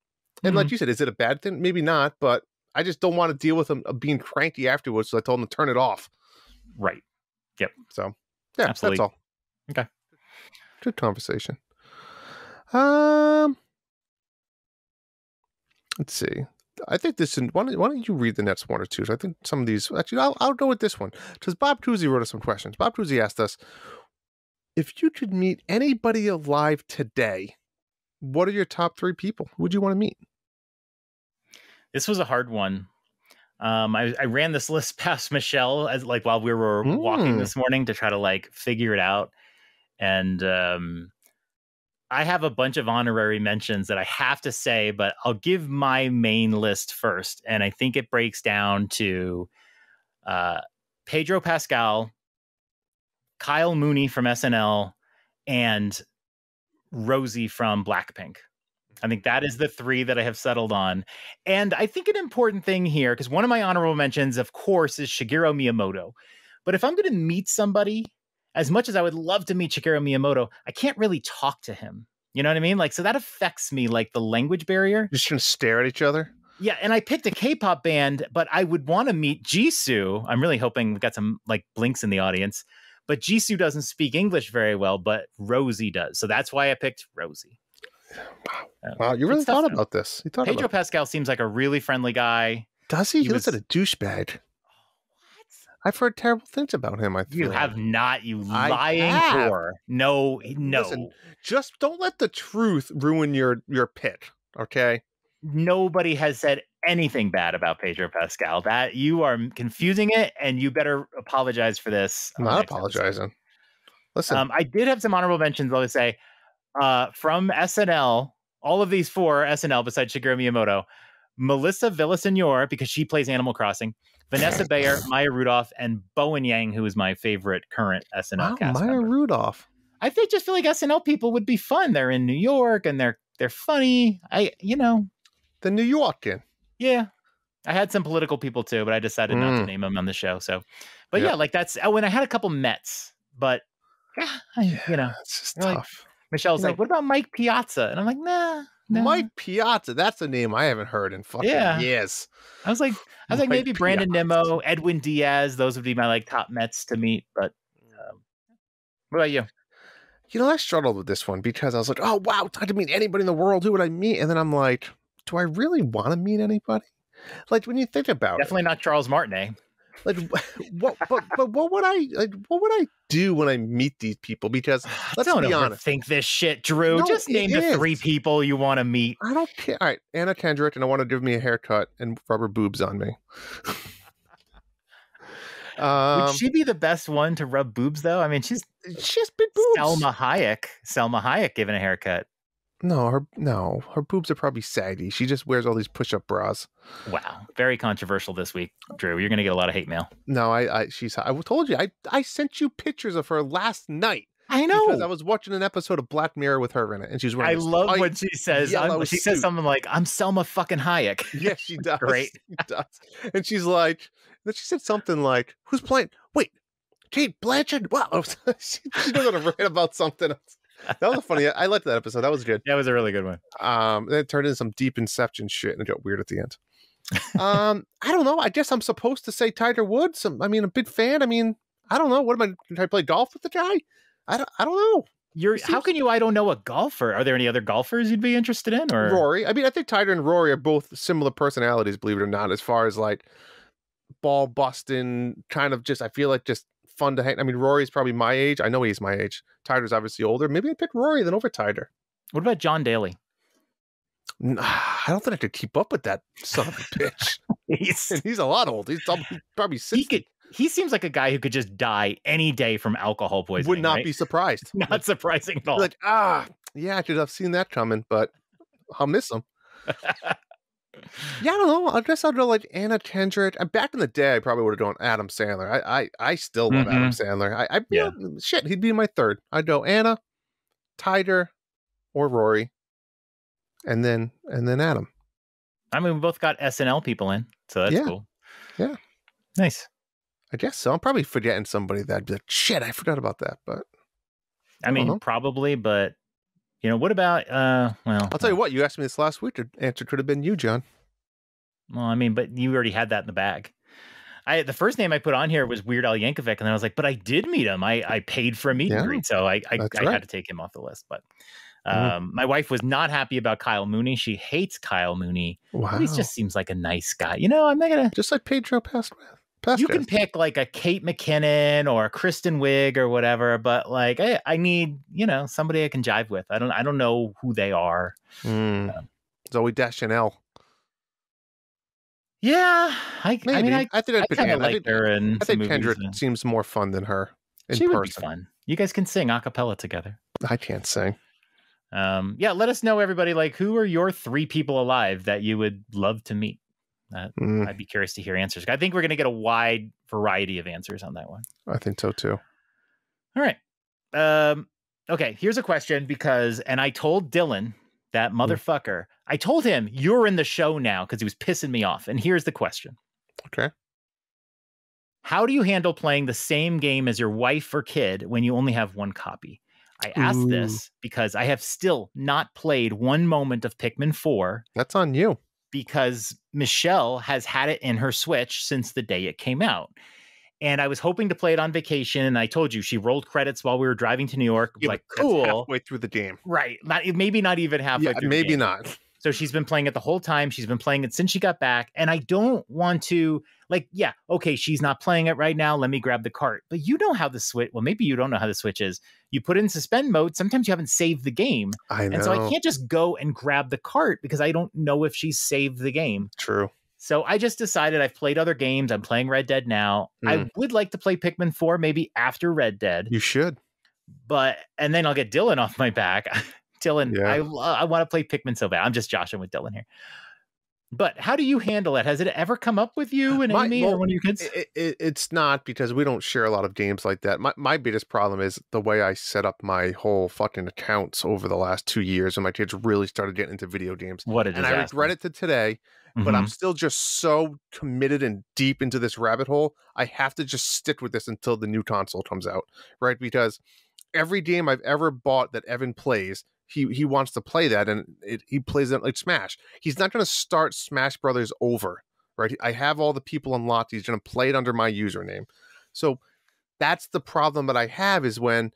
like you said, is it a bad thing? Maybe not, but I just don't want to deal with them being cranky afterwards. So I told them to turn it off. Right. Yep. So yeah, absolutely. That's all. Okay. Good conversation. Let's see. I think this. Why don't you read the next one or two? I think some of these. Actually, I'll go with this one because Bob Cousy wrote us some questions. Bob Cousy asked us, if you could meet anybody alive today, what are your top 3 people? Who would you want to meet? This was a hard one. I ran this list past Michelle as like while we were walking this morning to try to like figure it out, and I have a bunch of honorary mentions that I have to say, but I'll give my main list first. And I think it breaks down to Pedro Pascal, Kyle Mooney from SNL, and Rosie from Blackpink. I think that is the 3 that I have settled on. And I think an important thing here, because one of my honorable mentions, of course, is Shigeru Miyamoto. But if I'm going to meet somebody, as much as I would love to meet Shigeru Miyamoto, I can't really talk to him. You know what I mean? Like, so that affects me, like the language barrier. You're just going to stare at each other? Yeah, and I picked a K-pop band, but I would want to meet Jisoo. I'm really hoping we've got some like blinks in the audience. But Jisoo doesn't speak English very well, but Rosie does. So that's why I picked Rosie. Wow, you really thought about this. You thought Pedro Pascal seems like a really friendly guy. Does he? He looks like a douchebag. What? I've heard terrible things about him. You have not, you lying whore. No. Listen, just don't let the truth ruin your pick, okay? Nobody has said anything bad about Pedro Pascal. That you are confusing it, and you better apologize for this. I'm not apologizing. Listen, I did have some honorable mentions. Let me say, from SNL, all of these 4 SNL besides Shigeru Miyamoto, Melissa Villaseñor, because she plays Animal Crossing, Vanessa Bayer, Maya Rudolph, and Bowen Yang, who is my favorite current SNL cast Maya member. Rudolph. I just feel like SNL people would be fun. They're in New York and they're funny. The New Yorkin. Yeah. I had some political people too, but I decided not to name them on the show. So, but yeah, like that's when I had a couple Mets, but it's just tough. Like, Michelle's like, what about Mike Piazza? And I'm like, nah. Mike Piazza. That's a name I haven't heard in fucking years. I was like, maybe Piazza. Brandon Nimmo, Edwin Diaz. Those would be my like top Mets to meet. But what about you? I struggled with this one because I was like, oh, wow, it's not to meet anybody in the world. Who would I meet? And then I'm like, do I really want to meet anybody? Like, when you think about Definitely not Charles Martinet. Like, what would I do when I meet these people? Because let's be honest. Think this shit, Drew. No, just name the 3 people you want to meet. I don't care. All right, Anna Kendrick, and I want to give me a haircut and rubber boobs on me. Would she be the best one to rub boobs, though? I mean, she has big boobs. Selma Hayek giving a haircut. No, her boobs are probably saggy. She just wears all these push-up bras. Wow, very controversial this week, Drew. You're gonna get a lot of hate mail. No, I told you I sent you pictures of her last night. I know, because I was watching an episode of Black Mirror with her in it, and she's wearing. I love when she says says something like, "I'm Selma fucking Hayek." Yeah, she does. Great, she does. And she's like, then she said something like, "Who's playing? Wait, Kate Blanchett? Wow." she was gonna write about something else. That was funny. I liked that episode. That was good. That was a really good one. Then it turned into some deep Inception shit, and it got weird at the end. I don't know. I guess I'm supposed to say Tiger Woods. A big fan. I don't know. What am I? Can I play golf with the guy? I don't know. How can you? I don't know a golfer. Are there any other golfers you'd be interested in? Or Rory? I think Tiger and Rory are both similar personalities. Believe it or not, as far as like ball busting, kind of just. I feel like just fun to hang. Rory's probably my age. I know he's my age. Tiger's obviously older. Maybe I'd pick Rory then over Tiger. What about John Daly? I don't think I could keep up with that son of a bitch. he's a lot old. He's probably 60. He seems like a guy who could just die any day from alcohol poisoning. Would not be surprised. Not surprising at all. Like, yeah, I could have seen that coming, but I'll miss him. Yeah, I don't know. I guess I'll go like Anna Kendrick. Back in the day, I probably would have gone Adam Sandler. I still love Adam Sandler. Shit, he'd be my third. I'd go Anna, Tiger, or Rory, and then Adam. We both got SNL people in, so that's cool. Yeah, nice. I guess so. I'm probably forgetting somebody that'd be like, shit, I forgot about that. But probably. But what about? I'll tell you what. You asked me this last week. The answer could have been you, John. Well, but you already had that in the bag. The first name I put on here was Weird Al Yankovic, and then I was like, but I did meet him. I paid for a meet and greet, so I had to take him off the list. But my wife was not happy about Kyle Mooney. She hates Kyle Mooney. Wow. He just seems like a nice guy. I'm not gonna just like Pedro Pascal. You can pick like a Kate McKinnon or a Kristen Wiig or whatever, but like I need somebody I can jive with. I don't know who they are. Zoe Deschanel. Yeah, I think I'd pick Anna. I think Kendrick seems more fun than her. She would be fun. You guys can sing a cappella together. I can't sing. Let us know, everybody. Like, who are your 3 people alive that you would love to meet? I'd be curious to hear answers. I think we're going to get a wide variety of answers on that one. I think so too. All right. Okay. Here's a question and I told Dylan, that motherfucker, I told him you're in the show now because he was pissing me off. And here's the question. Okay. How do you handle playing the same game as your wife or kid when you only have one copy? I asked this because I have still not played one moment of Pikmin 4. That's on you. Because Michelle has had it in her Switch since the day it came out. And I was hoping to play it on vacation. And I told you, she rolled credits while we were driving to New York. Yeah, like, that's cool. halfway through the game. Right. Maybe not even halfway through maybe the game. not. So she's been playing it the whole time. She's been playing it since she got back. And I don't want to, okay, she's not playing it right now. Let me grab the cart. But you know how the Switch, well, maybe you don't know how the Switch is. You put it in suspend mode. Sometimes you haven't saved the game. I know. And so I can't just go and grab the cart because I don't know if she's saved the game. True. So I just decided I've played other games. I'm playing Red Dead now. I would like to play Pikmin 4 maybe after Red Dead. You should. And then I'll get Dylan off my back. Dylan, yeah. I want to play Pikmin so bad. I'm just joshing with Dylan here. But how do you handle it? Has it ever come up with you and Amy or one of your kids? It's not, because we don't share a lot of games like that. My biggest problem is the way I set up my whole fucking accounts over the last 2 years when my kids really started getting into video games. What a disaster. And I regret it to today, but I'm still just so committed and deep into this rabbit hole. I have to just stick with this until the new console comes out, right? Because every game I've ever bought that Evan plays, he wants to play that, and he plays it like Smash. He's not going to start Smash Brothers over, right? I have all the people unlocked. He's going to play it under my username. So that's the problem that I have, is when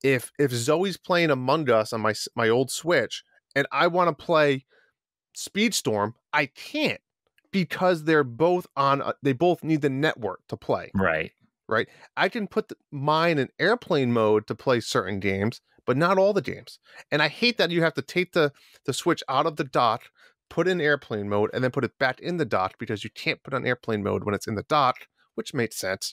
if Zoe's playing Among Us on my old Switch and I want to play Speedstorm, I can't, because they're both on. They both need the network to play. Right. I can put mine in airplane mode to play certain games, but not all the games. And I hate that you have to take the Switch out of the dock, put it in airplane mode, and then put it back in the dock, because you can't put on airplane mode when it's in the dock, which makes sense,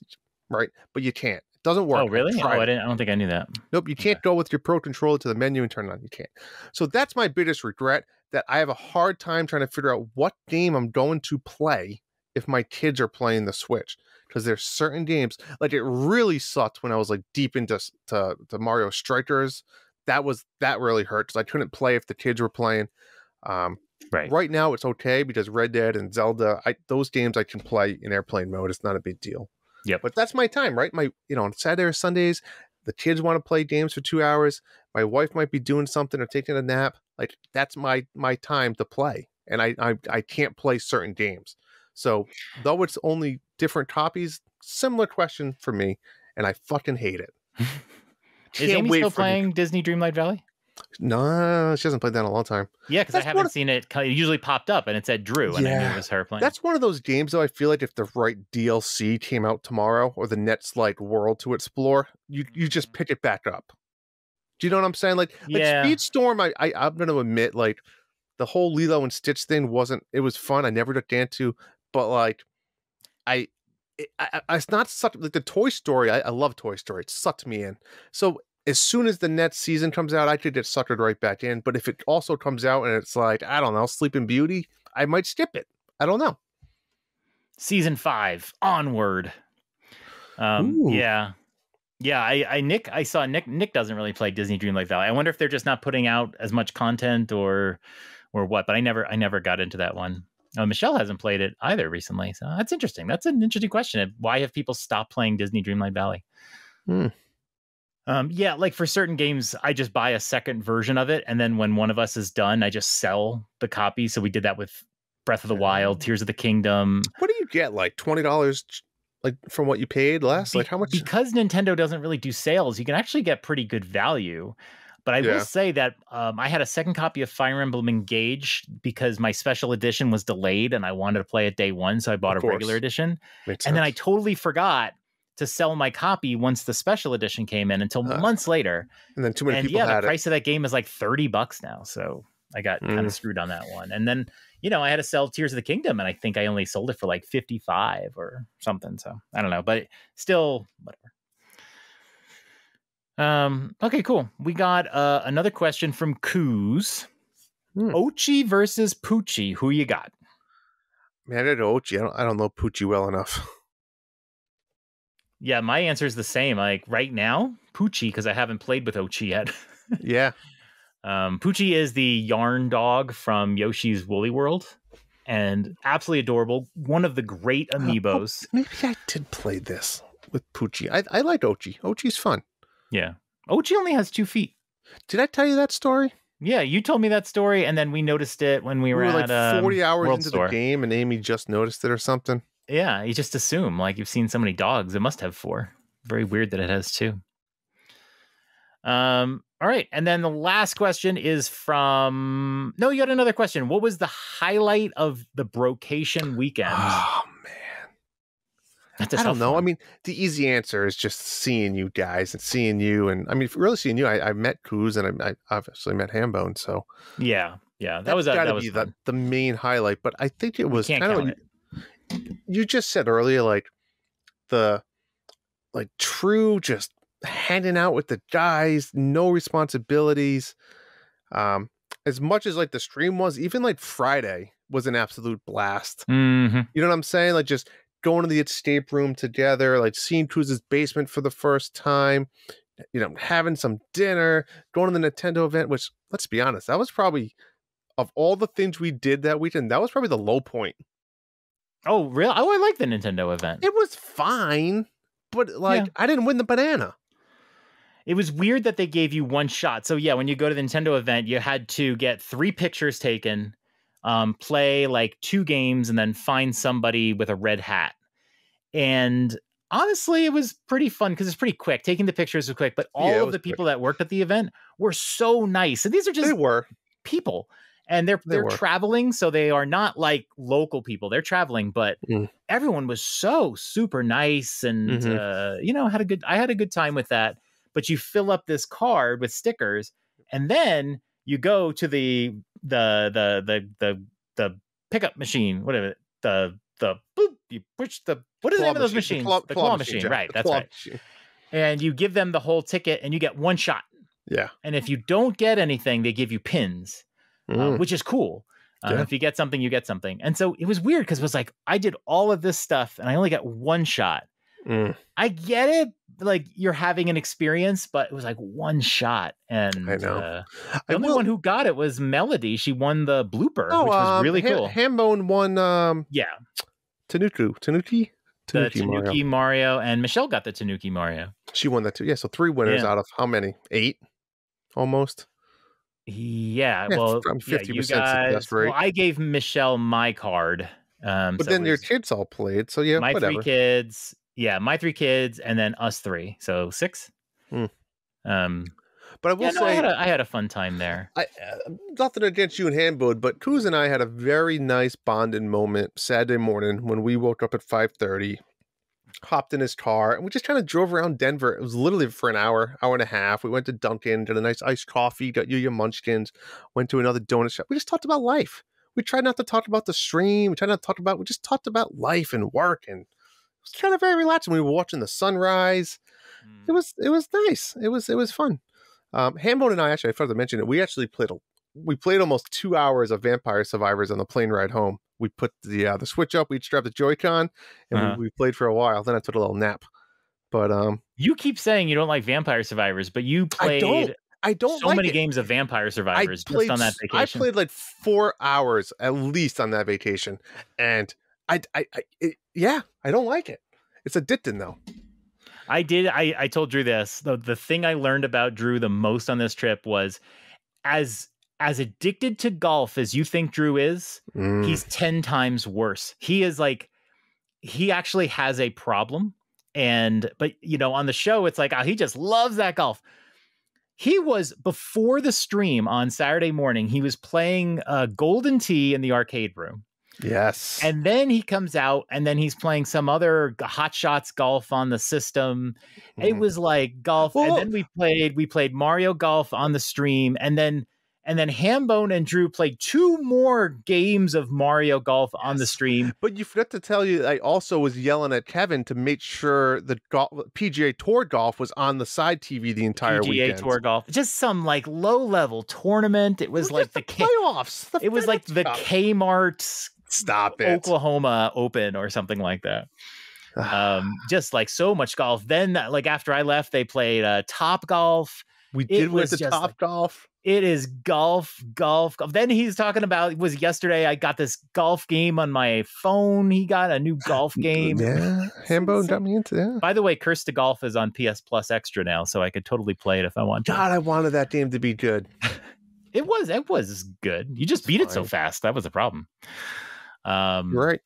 right? But you can't. It doesn't work. Oh, really? I don't think I knew that. Nope, you can't go with your Pro Controller to the menu and turn it on. You can't. So that's my biggest regret, that I have a hard time trying to figure out what game I'm going to play if my kids are playing the Switch. Because there's certain games, like it really sucked when I was like deep into Mario Strikers. That really hurt, because I couldn't play if the kids were playing. Right now it's okay, because Red Dead and Zelda, those games I can play in airplane mode. It's not a big deal. Yeah, but that's my time, right? On Saturday or Sundays, the kids want to play games for 2 hours. My wife might be doing something or taking a nap. Like, that's my time to play, and I can't play certain games. So though it's only different copies, similar question for me, and I fucking hate it. Is Amy still playing Disney Dreamlight Valley? No, she hasn't played that in a long time. Yeah, because I haven't seen it. It usually popped up and it said Drew, and I knew it was her playing. That's one of those games, though, I feel like if the right DLC came out tomorrow, or the next world to explore, you just pick it back up. Do you know what I'm saying? Like Speedstorm, I'm going to admit, the whole Lilo and Stitch thing it was fun. I never got into, but it's not such like the Toy Story. I love Toy Story. It sucked me in. So as soon as the next season comes out, I could get suckered right back in. But if it also comes out and it's I don't know, Sleeping Beauty, I might skip it. I don't know. Season 5 onward. Yeah. I saw Nick doesn't really play Disney Dreamlight Valley. I wonder if they're just not putting out as much content or what, but I never got into that one. Michelle hasn't played it either recently. So that's interesting. That's an interesting question. Why have people stopped playing Disney Dreamlight Valley? For certain games, I just buy a second version of it. And then when one of us is done, I just sell the copy. So we did that with Breath of the Wild, Tears of the Kingdom. What do you get? $20 from what you paid less? How much? Because Nintendo doesn't really do sales, you can actually get pretty good value. But I will say that I had a second copy of Fire Emblem Engage because my special edition was delayed and I wanted to play it day one. So I bought a regular edition. And then I totally forgot to sell my copy once the special edition came in until months later. And then too many people had it. The price of that game is $30 now. So I got kind of screwed on that one. And then, I had to sell Tears of the Kingdom, and I think I only sold it for $55 or something. So I don't know, but still, whatever. Okay, cool. We got another question from Coos. Ochi versus Poochie. Who you got? Man, I did Ochi. I don't know Poochie well enough. Yeah, my answer is the same. Right now, Poochie, because I haven't played with Ochi yet. Yeah. Poochie is the yarn dog from Yoshi's Woolly World. and absolutely adorable. One of the great amiibos. Maybe I did play this with Poochie. I like Ochi. Ochi's fun. Yeah. Ochi only has 2 feet. Did I tell you that story? Yeah, you told me that story, and then we noticed it when we were like at 40 hours World into Store. the game, and Amy just noticed it or something. Yeah, you just assume, like, you've seen so many dogs, it must have 4. Very weird that it has 2. All right, and then the last question is from... No, you got another question. What was the highlight of the Brocation weekend? Oh, man. I don't know. One. I mean, the easy answer is just seeing you guys and seeing you. And I mean, really seeing you, I met Kuz and I obviously met Hambone. So yeah, that was be the main highlight. But I think it was kind of you just said earlier, like true, just hanging out with the guys, no responsibilities. As much as like the stream was, even like Friday was an absolute blast. Mm-hmm. You know what I'm saying? Like just going to the escape room together, like seeing Cruz's basement for the first time, you know, having some dinner, going to the Nintendo event, which, let's be honest, that was probably, of all the things we did that weekend, that was probably the low point. Oh, really? Oh, I like the Nintendo event. It was fine, but like, I didn't win the banana. It was weird that they gave you one shot. So yeah, when you go to the Nintendo event, you had to get 3 pictures taken, play like 2 games, and then find somebody with a red hat. And honestly, it was pretty fun because it's pretty quick. Taking the pictures was quick, but all of the people that worked at the event were so nice. And these are just people. And they're traveling, so they are not like local people. They're traveling, but everyone was so super nice, and you know, I had a good time with that. But you fill up this card with stickers, and then you go to the pickup machine, whatever, the boop, you push the, what is the name of those machines? The claw machine, right? That's right. And you give them the whole ticket, and you get one shot. Yeah. And if you don't get anything, they give you pins, which is cool. If you get something, you get something. And so it was weird because it was like, I did all of this stuff and I only got one shot. I get it. Like, you're having an experience, but it was like one shot. And I know. The only one who got it was Melody. She won the blooper, which was really cool. Hambone won. Tanuki Mario, and Michelle got the Tanuki Mario. She won that too. Yeah, so 3 winners out of how many? 8, almost. Yeah, well, 50% you success guys. rate. Well, I gave Michelle my card, but then your kids all played, so yeah, my whatever. 3 kids. Yeah, my 3 kids, and then us 3, so 6. But I will say, I had a fun time there. Nothing against you and Hambone, but Kuz and I had a very nice bonding moment Saturday morning when we woke up at 5:30, hopped in his car, and we just kind of drove around Denver. It was literally for an hour and a half. We went to Dunkin', got a nice iced coffee, got you your munchkins, went to another donut shop. We just talked about life. We tried not to talk about the stream. We just talked about life and work, and it was kind of very relaxing. We were watching the sunrise. It was nice. It was fun. Hambone and I, actually, I forgot to mention it. We actually played almost 2 hours of Vampire Survivors on the plane ride home. We put the Switch up, we strapped the Joy-Con, and we played for a while. Then I took a little nap. But you keep saying you don't like Vampire Survivors, but you played I don't so like many it. games of Vampire Survivors just on that vacation. I played like 4 hours at least on that vacation, and I don't like it. It's addicting though. I told Drew this. The thing I learned about Drew the most on this trip was as addicted to golf as you think Drew is, he's 10 times worse. He is like, he actually has a problem. But you know, on the show, it's like, he just loves that golf. He was, before the stream on Saturday morning, he was playing Golden Tee in the arcade room. Yes. And then he comes out and then he's playing some other Hot Shots golf on the system. It was like golf. Well, and then we played Mario Golf on the stream. And then Hambone and Drew played 2 more games of Mario Golf on the stream. But you forgot to tell you, I also was yelling at Kevin to make sure the PGA Tour golf was on the side TV the entire weekend. PGA Tour golf, just some like low level tournament. It was like the playoffs. It was like the Kmart. Stop it. Oklahoma Open or something like that. Just like so much golf. Then like after I left, they played Top Golf. We did with the Top Golf. It is golf. Then he's talking about, was yesterday, I got this golf game on my phone. He got a new golf game. Yeah, Hambo got me into that. By the way, Curse to Golf is on PS Plus Extra now, so I could totally play it if I want to. God, I wanted that game to be good. It was good. You just beat it so fast. That was the problem. You're right.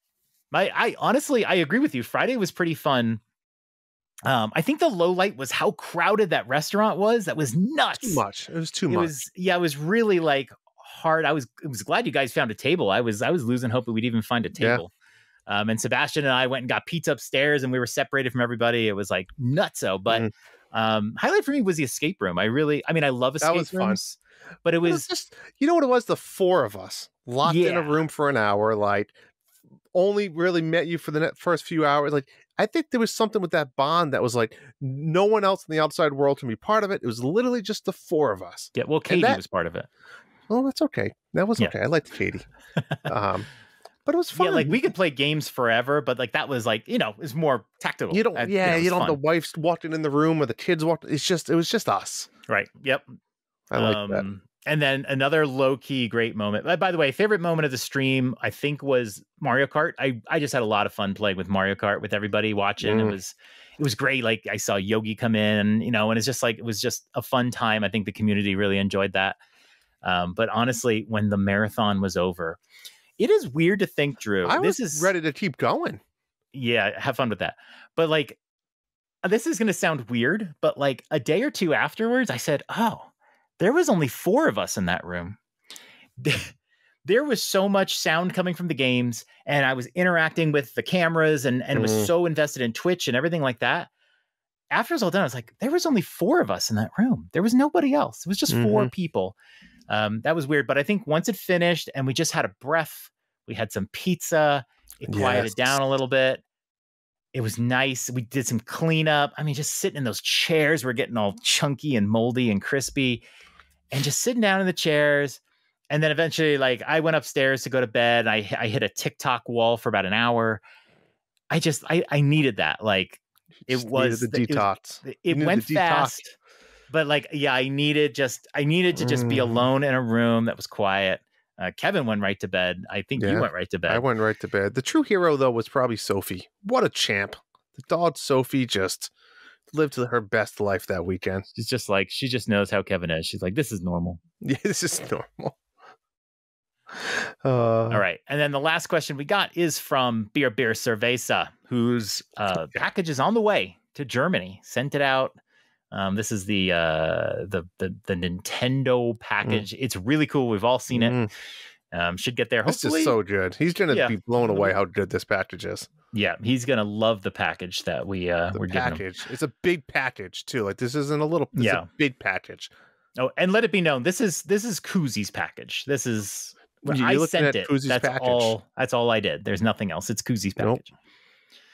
I honestly, I agree with you. Friday was pretty fun. I think the low light was how crowded that restaurant was. That was nuts. Too much. It was too much. It was really like hard. I was glad you guys found a table. I was losing hope that we'd even find a table. Yeah. And Sebastian and I went and got pizza upstairs, and we were separated from everybody. It was like nutso. But highlight for me was the escape room. I love escape rooms. Fun. But it was just, you know what it was? The four of us locked in a room for an hour, like only really met you for the first few hours. Like, I think there was something with that bond that was like no one else in the outside world can be part of it. It was literally just the four of us. Yeah, well, Katie was part of it. Oh, that's okay. That was okay. I liked Katie. But it was fun. Yeah, like we could play games forever, but like that was like, it's more tactical. You don't have the wives walking in the room or the kids walking. It was just us. Right. Yep. I like that. And then another low-key great moment. By the way, favorite moment of the stream, I think, was Mario Kart. I just had a lot of fun playing with Mario Kart with everybody watching. It was great. Like, I saw Yogi come in, and it's just like, it was just a fun time. I think the community really enjoyed that. But honestly, when the marathon was over, it is weird to think, Drew. I was ready to keep going. Yeah, have fun with that. But like, this is going to sound weird, but like a day or two afterwards, I said, oh, there was only 4 of us in that room. There was so much sound coming from the games, and I was interacting with the cameras and was so invested in Twitch and everything like that. After it was all done, I was like, there was only 4 of us in that room. There was nobody else. It was just 4 people. That was weird. But I think once it finished and we just had a breath, we had some pizza, it quieted down a little bit. It was nice. We did some cleanup. I mean, just sitting in those chairs, we're getting all chunky and moldy and crispy. And just sitting down in the chairs. And then eventually, like, I went upstairs to go to bed. I hit a TikTok wall for about an hour. I needed that. Like, it was the detox. It went fast. But like, yeah, I needed to just be alone in a room that was quiet. Kevin went right to bed. I think you went right to bed. I went right to bed. The true hero, though, was probably Sophie. What a champ. The dog Sophie just lived her best life that weekend. She's just like, she just knows how Kevin is. She's like, this is normal. Yeah, this is normal. All right. And then the last question we got is from Beer Cerveza, whose package is on the way to Germany. Sent it out. This is the Nintendo package. It's really cool. We've all seen it. Should get there. Hopefully. This is so good. He's going to be blown away how good this package is. Yeah, he's going to love the package that we're giving him. It's a big package too. Like, this isn't a little. It's a big package. Oh, and let it be known, this is Koozy's package. This is I sent it. That's all I did. There's nothing else. It's Koozy's package.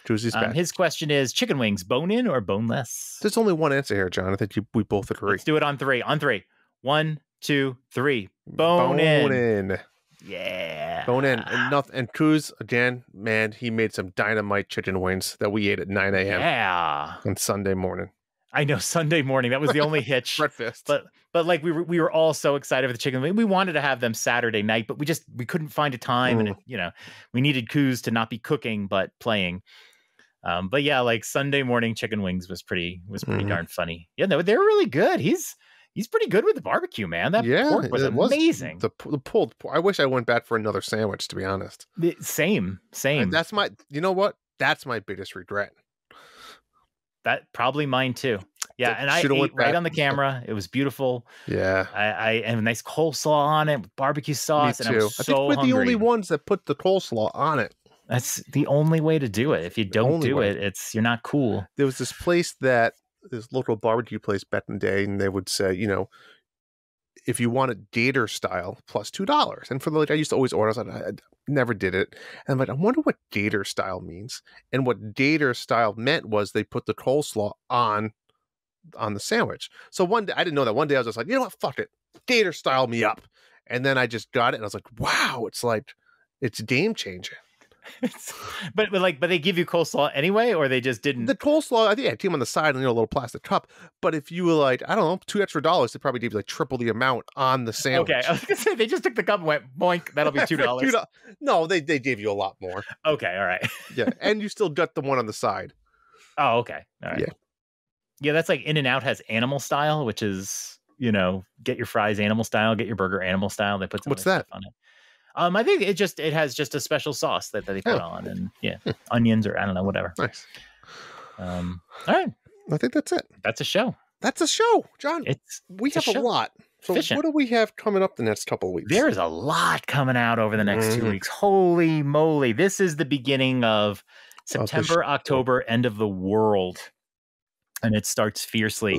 Koozy's package. His question is chicken wings, bone in or boneless? There's only one answer here, John. I think we both agree. Let's do it on 3. On 3. 1, 2, 3. Bone in. Yeah. Bone in. And Kooz, again, man, he made some dynamite chicken wings that we ate at 9 a.m. Yeah. On Sunday morning. I know, Sunday morning. That was the only hitch. Breakfast. But like we were all so excited for the chicken wing. We wanted to have them Saturday night, but we couldn't find a time, and we needed Kooz to not be cooking but playing. But yeah, like Sunday morning chicken wings was pretty darn funny. Yeah, no, they were really good. He's pretty good with the barbecue, man. That pork was amazing. The pulled pork. I wish I went back for another sandwich, to be honest. Same. And that's you know what? That's my biggest regret. That probably mine too. Yeah, and I ate right on the camera. It was beautiful. Yeah, I and a nice coleslaw on it with barbecue sauce. Me too. And I was I think we're the only ones that put the coleslaw on it. That's the only way to do it. If you don't do it, you're not cool. There was this local barbecue place back in the day, and they would say, if you want it Gator style, plus $2. And I used to always order. I never did it. And I'm like, I wonder what Gator style means. And what Gator style meant was they put the coleslaw on the sandwich. So one day, I didn't know that. One day I was just like, you know what? Fuck it. Gator style me up. And then I just got it, and I was like, wow, it's game changing. but they give you coleslaw anyway, or they just didn't. The coleslaw, I think, had team on the side and a little plastic cup. But if you were like, I don't know, $2 extra, they probably gave you like triple the amount on the sandwich. Okay, I was gonna say they just took the cup and went boink. That'll be $2. No, they gave you a lot more. Okay, all right. Yeah, and you still got the one on the side. Oh, okay, all right. Yeah, that's like In-N-Out has animal style, which is, get your fries animal style, get your burger animal style. They put some What's that on it. I think it has just a special sauce that they put on, and onions or I don't know, whatever. Nice. All right. I think that's it. That's a show. That's a show, John. We have a lot. So what do we have coming up the next couple of weeks? There is a lot coming out over the next 2 weeks. Holy moly. This is the beginning of September, October, end of the world. And it starts fiercely.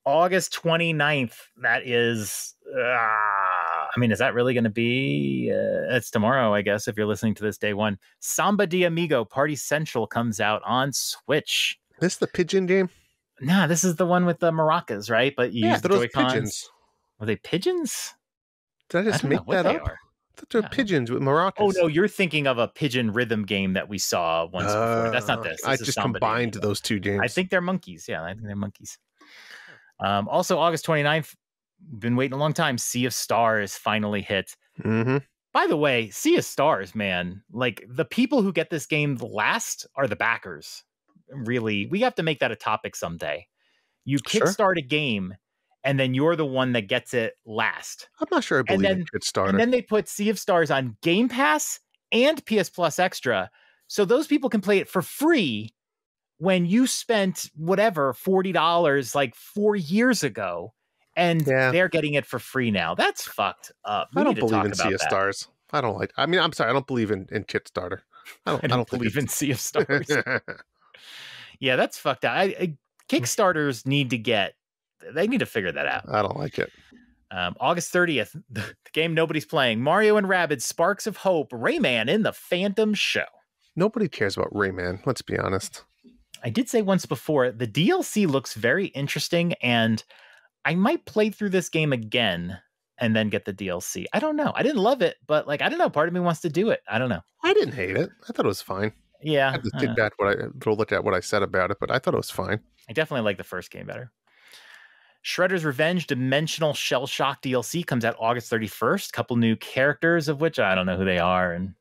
August 29th, that is... is that really going to be... it's tomorrow, I guess, if you're listening to this day one. Samba de Amigo Party Central comes out on Switch. This the pigeon game? Nah, this is the one with the maracas, right? But you use the Joy-Cons. Pigeons. Were they pigeons? Did I just make that up? I thought they were pigeons with maracas. Oh, no, you're thinking of a pigeon rhythm game that we saw once before. That's not this. I just combined those two games. I think they're monkeys. Yeah, I think they're monkeys. Also, August 29th, been waiting a long time. Sea of Stars finally hit. Mm-hmm. By the way, Sea of Stars, man, like the people who get this game last are the backers. Really, we have to make that a topic someday. You kickstart a game, and then you're the one that gets it last. I'm not sure I believe in Kickstarter. And then they put Sea of Stars on Game Pass and PS Plus Extra, so those people can play it for free when you spent whatever $40 like 4 years ago, and they're getting it for free now. That's fucked up. I don't believe in Sea of Stars. I don't like. I mean, I'm sorry. I don't believe in Kickstarter. I don't believe in Sea of Stars. Yeah, that's fucked up. Kickstarters need to figure that out. I don't like it. August 30th, the game nobody's playing. Mario and Rabbids Sparks of Hope, Rayman in the Phantom Show. Nobody cares about Rayman, let's be honest. I did say once before, the DLC looks very interesting, and I might play through this game again and then get the DLC. I don't know. I didn't love it, but I don't know. Part of me wants to do it. I don't know. I didn't hate it. I thought it was fine. Yeah. I had to take back look at what I said about it, but I thought it was fine. I definitely like the first game better. Shredder's Revenge Dimensional Shell Shock DLC comes out August 31st. Couple new characters, of which I don't know who they are, and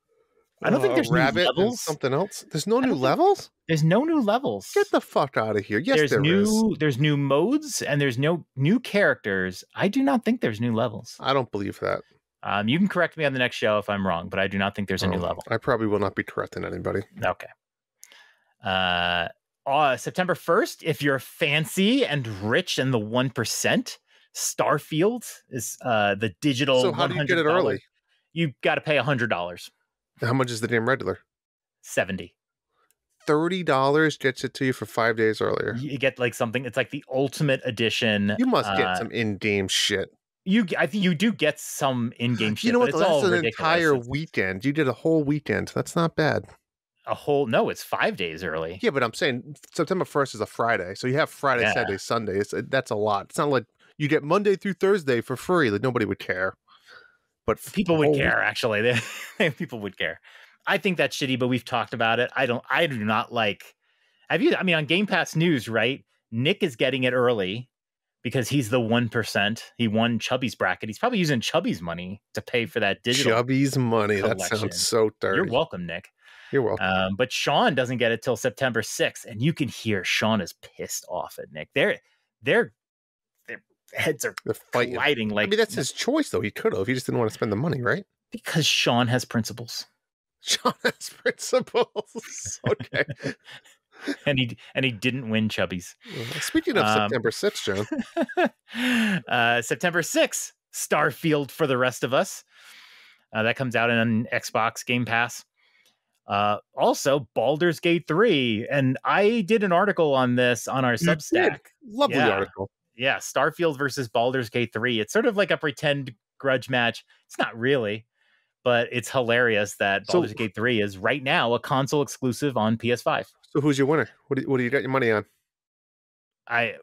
I don't think there's new levels. Something else. There's no new levels. There's no new levels. Get the fuck out of here. Yes, There's new modes and there's no new characters. I do not think there's new levels. I don't believe that. You can correct me on the next show if I'm wrong, but I do not think there's a new level. I probably will not be correcting anybody. Okay. September 1st, if you're fancy and rich and the 1%, Starfield is the digital. So how do you get it early? You got to pay $100. How much is the damn regular? $70. $30 gets it to you for 5 days earlier. You get like something. It's like the ultimate edition. You must get some in-game shit. I think you do get some in-game shit. You know what? But That's an entire weekend. You did a whole weekend. That's not bad. No, it's 5 days early. Yeah, but I'm saying September 1st is a Friday. So you have Friday, Saturday, Sunday. That's a lot. It's not like you get Monday through Thursday for free. Like nobody would care. But people would care, actually. People would care. I think that's shitty, but we've talked about it. I do not like. On Game Pass News, right? Nick is getting it early because he's the 1%. He won Chubby's bracket. He's probably using Chubby's money to pay for that digital. Chubby's money. Collection. That sounds so dirty. You're welcome, Nick. You're welcome. But Sean doesn't get it till September 6th, and you can hear Sean is pissed off at Nick. Their heads are colliding. Like, that's his choice, though. He could have. He just didn't want to spend the money, right? Because Sean has principles. Sean has principles. Okay. and he didn't win Chubbies. Speaking of September 6th, Joe. September 6th, Starfield for the rest of us. That comes out in Xbox Game Pass. Also, Baldur's Gate 3. And I did an article on this on our Substack. Lovely article. Yeah, Starfield versus Baldur's Gate 3. It's sort of like a pretend grudge match. It's not really, but it's hilarious that Baldur's Gate 3 is right now a console exclusive on PS5. So who's your winner? What do you got your money on? I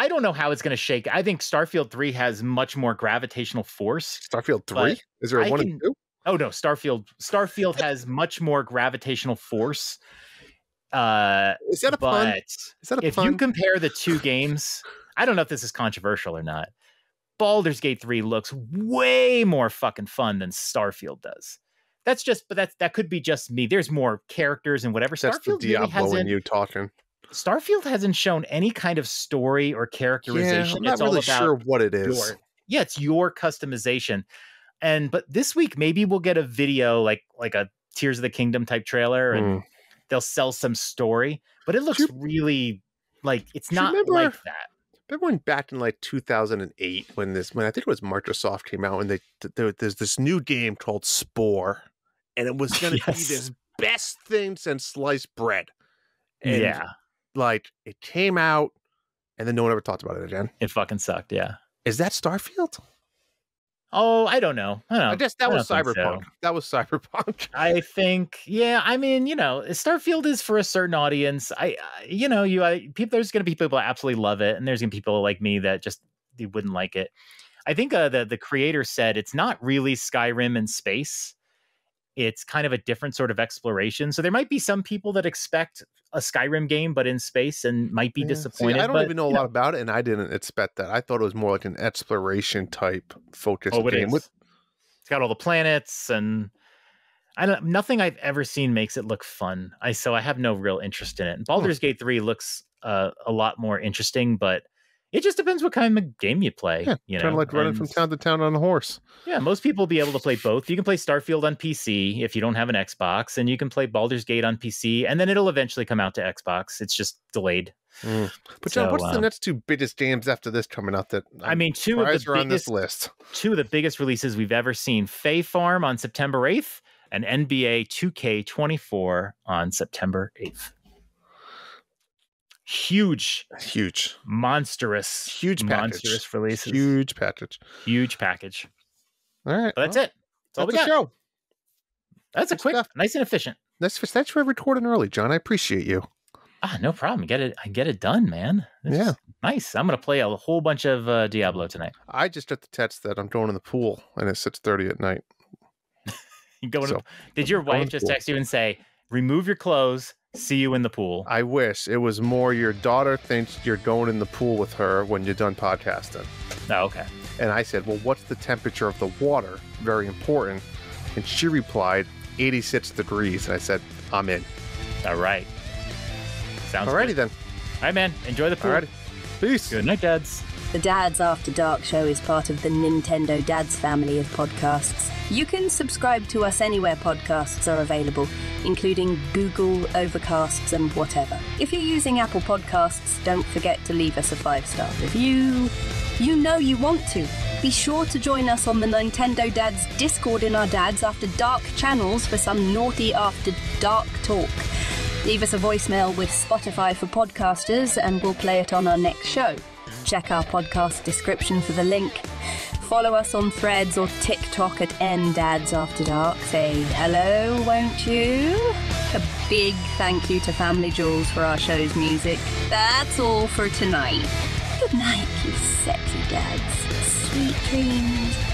don't know how it's going to shake. I think Starfield 3 has much more gravitational force. Starfield 3? Is there a 1 and 2? Oh no, Starfield has much more gravitational force. Is that a pun? Is that a if pun? you compare the two games, I don't know if this is controversial or not. Baldur's Gate 3 looks way more fucking fun than Starfield does. That could be just me. There's more characters and whatever. That's Starfield the Diablo really and you talking. Starfield hasn't shown any kind of story or characterization. Yeah, I'm not really sure what it is. It's your customization. But this week maybe we'll get a video like a Tears of the Kingdom type trailer, and they'll sell some story. But it looks really like it's not like that. Remember when back in like 2008 when I think it was Microsoft came out and there's this new game called Spore, and it was going to be this best thing since sliced bread. And like it came out, and then no one ever talked about it again. It fucking sucked. Yeah. Is that Starfield? Oh, I don't know. I guess that was Cyberpunk. That was Cyberpunk. I think, I mean, Starfield is for a certain audience. There's going to be people that absolutely love it, and there's going to be people like me that just wouldn't like it. I think the creator said it's not really Skyrim in space. It's kind of a different sort of exploration. So there might be some people that expect a Skyrim game, but in space, and might be disappointed. See, I don't even know a lot about it, and I didn't expect that. I thought it was more like an exploration type focused game. It's got all the planets, and nothing I've ever seen makes it look fun. So I have no real interest in it. And Baldur's Gate 3 looks a lot more interesting, but it just depends what kind of game you play. Yeah, kind of like running from town to town on a horse. Yeah, most people will be able to play both. You can play Starfield on PC if you don't have an Xbox, and you can play Baldur's Gate on PC, and then it'll eventually come out to Xbox. It's just delayed. But John, what's the next two biggest games after this coming out? Two of the biggest releases we've ever seen: Fae Farm on September 8th, and NBA 2K24 on September 8th. Huge monstrous releases. Huge package. All right, but that's it. That's all we got. Show. That's a quick stuff. Nice and efficient. Thanks for recording early, John. I appreciate you. No problem. I get it done, man. It's nice. I'm gonna play a whole bunch of Diablo tonight. I just got the text that I'm going in the pool, and it's 6:30 at night. Did your wife just text you and say, "Remove your clothes, see you in the pool"? I wish it was more your daughter thinks you're going in the pool with her when you're done podcasting. Oh, okay. And I said, well, what's the temperature of the water? Very important. And she replied, 86 degrees. And I said, I'm in. All right. Sounds Alrighty good. then. All right, man. Enjoy the pool. Alrighty. Peace. Good night, dads. The Dads After Dark show is part of the Nintendo Dads family of podcasts. You can subscribe to us anywhere podcasts are available, including Google, Overcasts, and whatever. If you're using Apple Podcasts, don't forget to leave us a 5-star review. You know you want to. Be sure to join us on the Nintendo Dads Discord in our Dads After Dark channels for some naughty After Dark talk. Leave us a voicemail with Spotify for podcasters, and we'll play it on our next show. Check our podcast description for the link. Follow us on Threads or TikTok at NDadsAfterDark. Say hello, won't you? A big thank you to Family Jewels for our show's music. That's all for tonight. Good night, you sexy dads. Sweet dreams.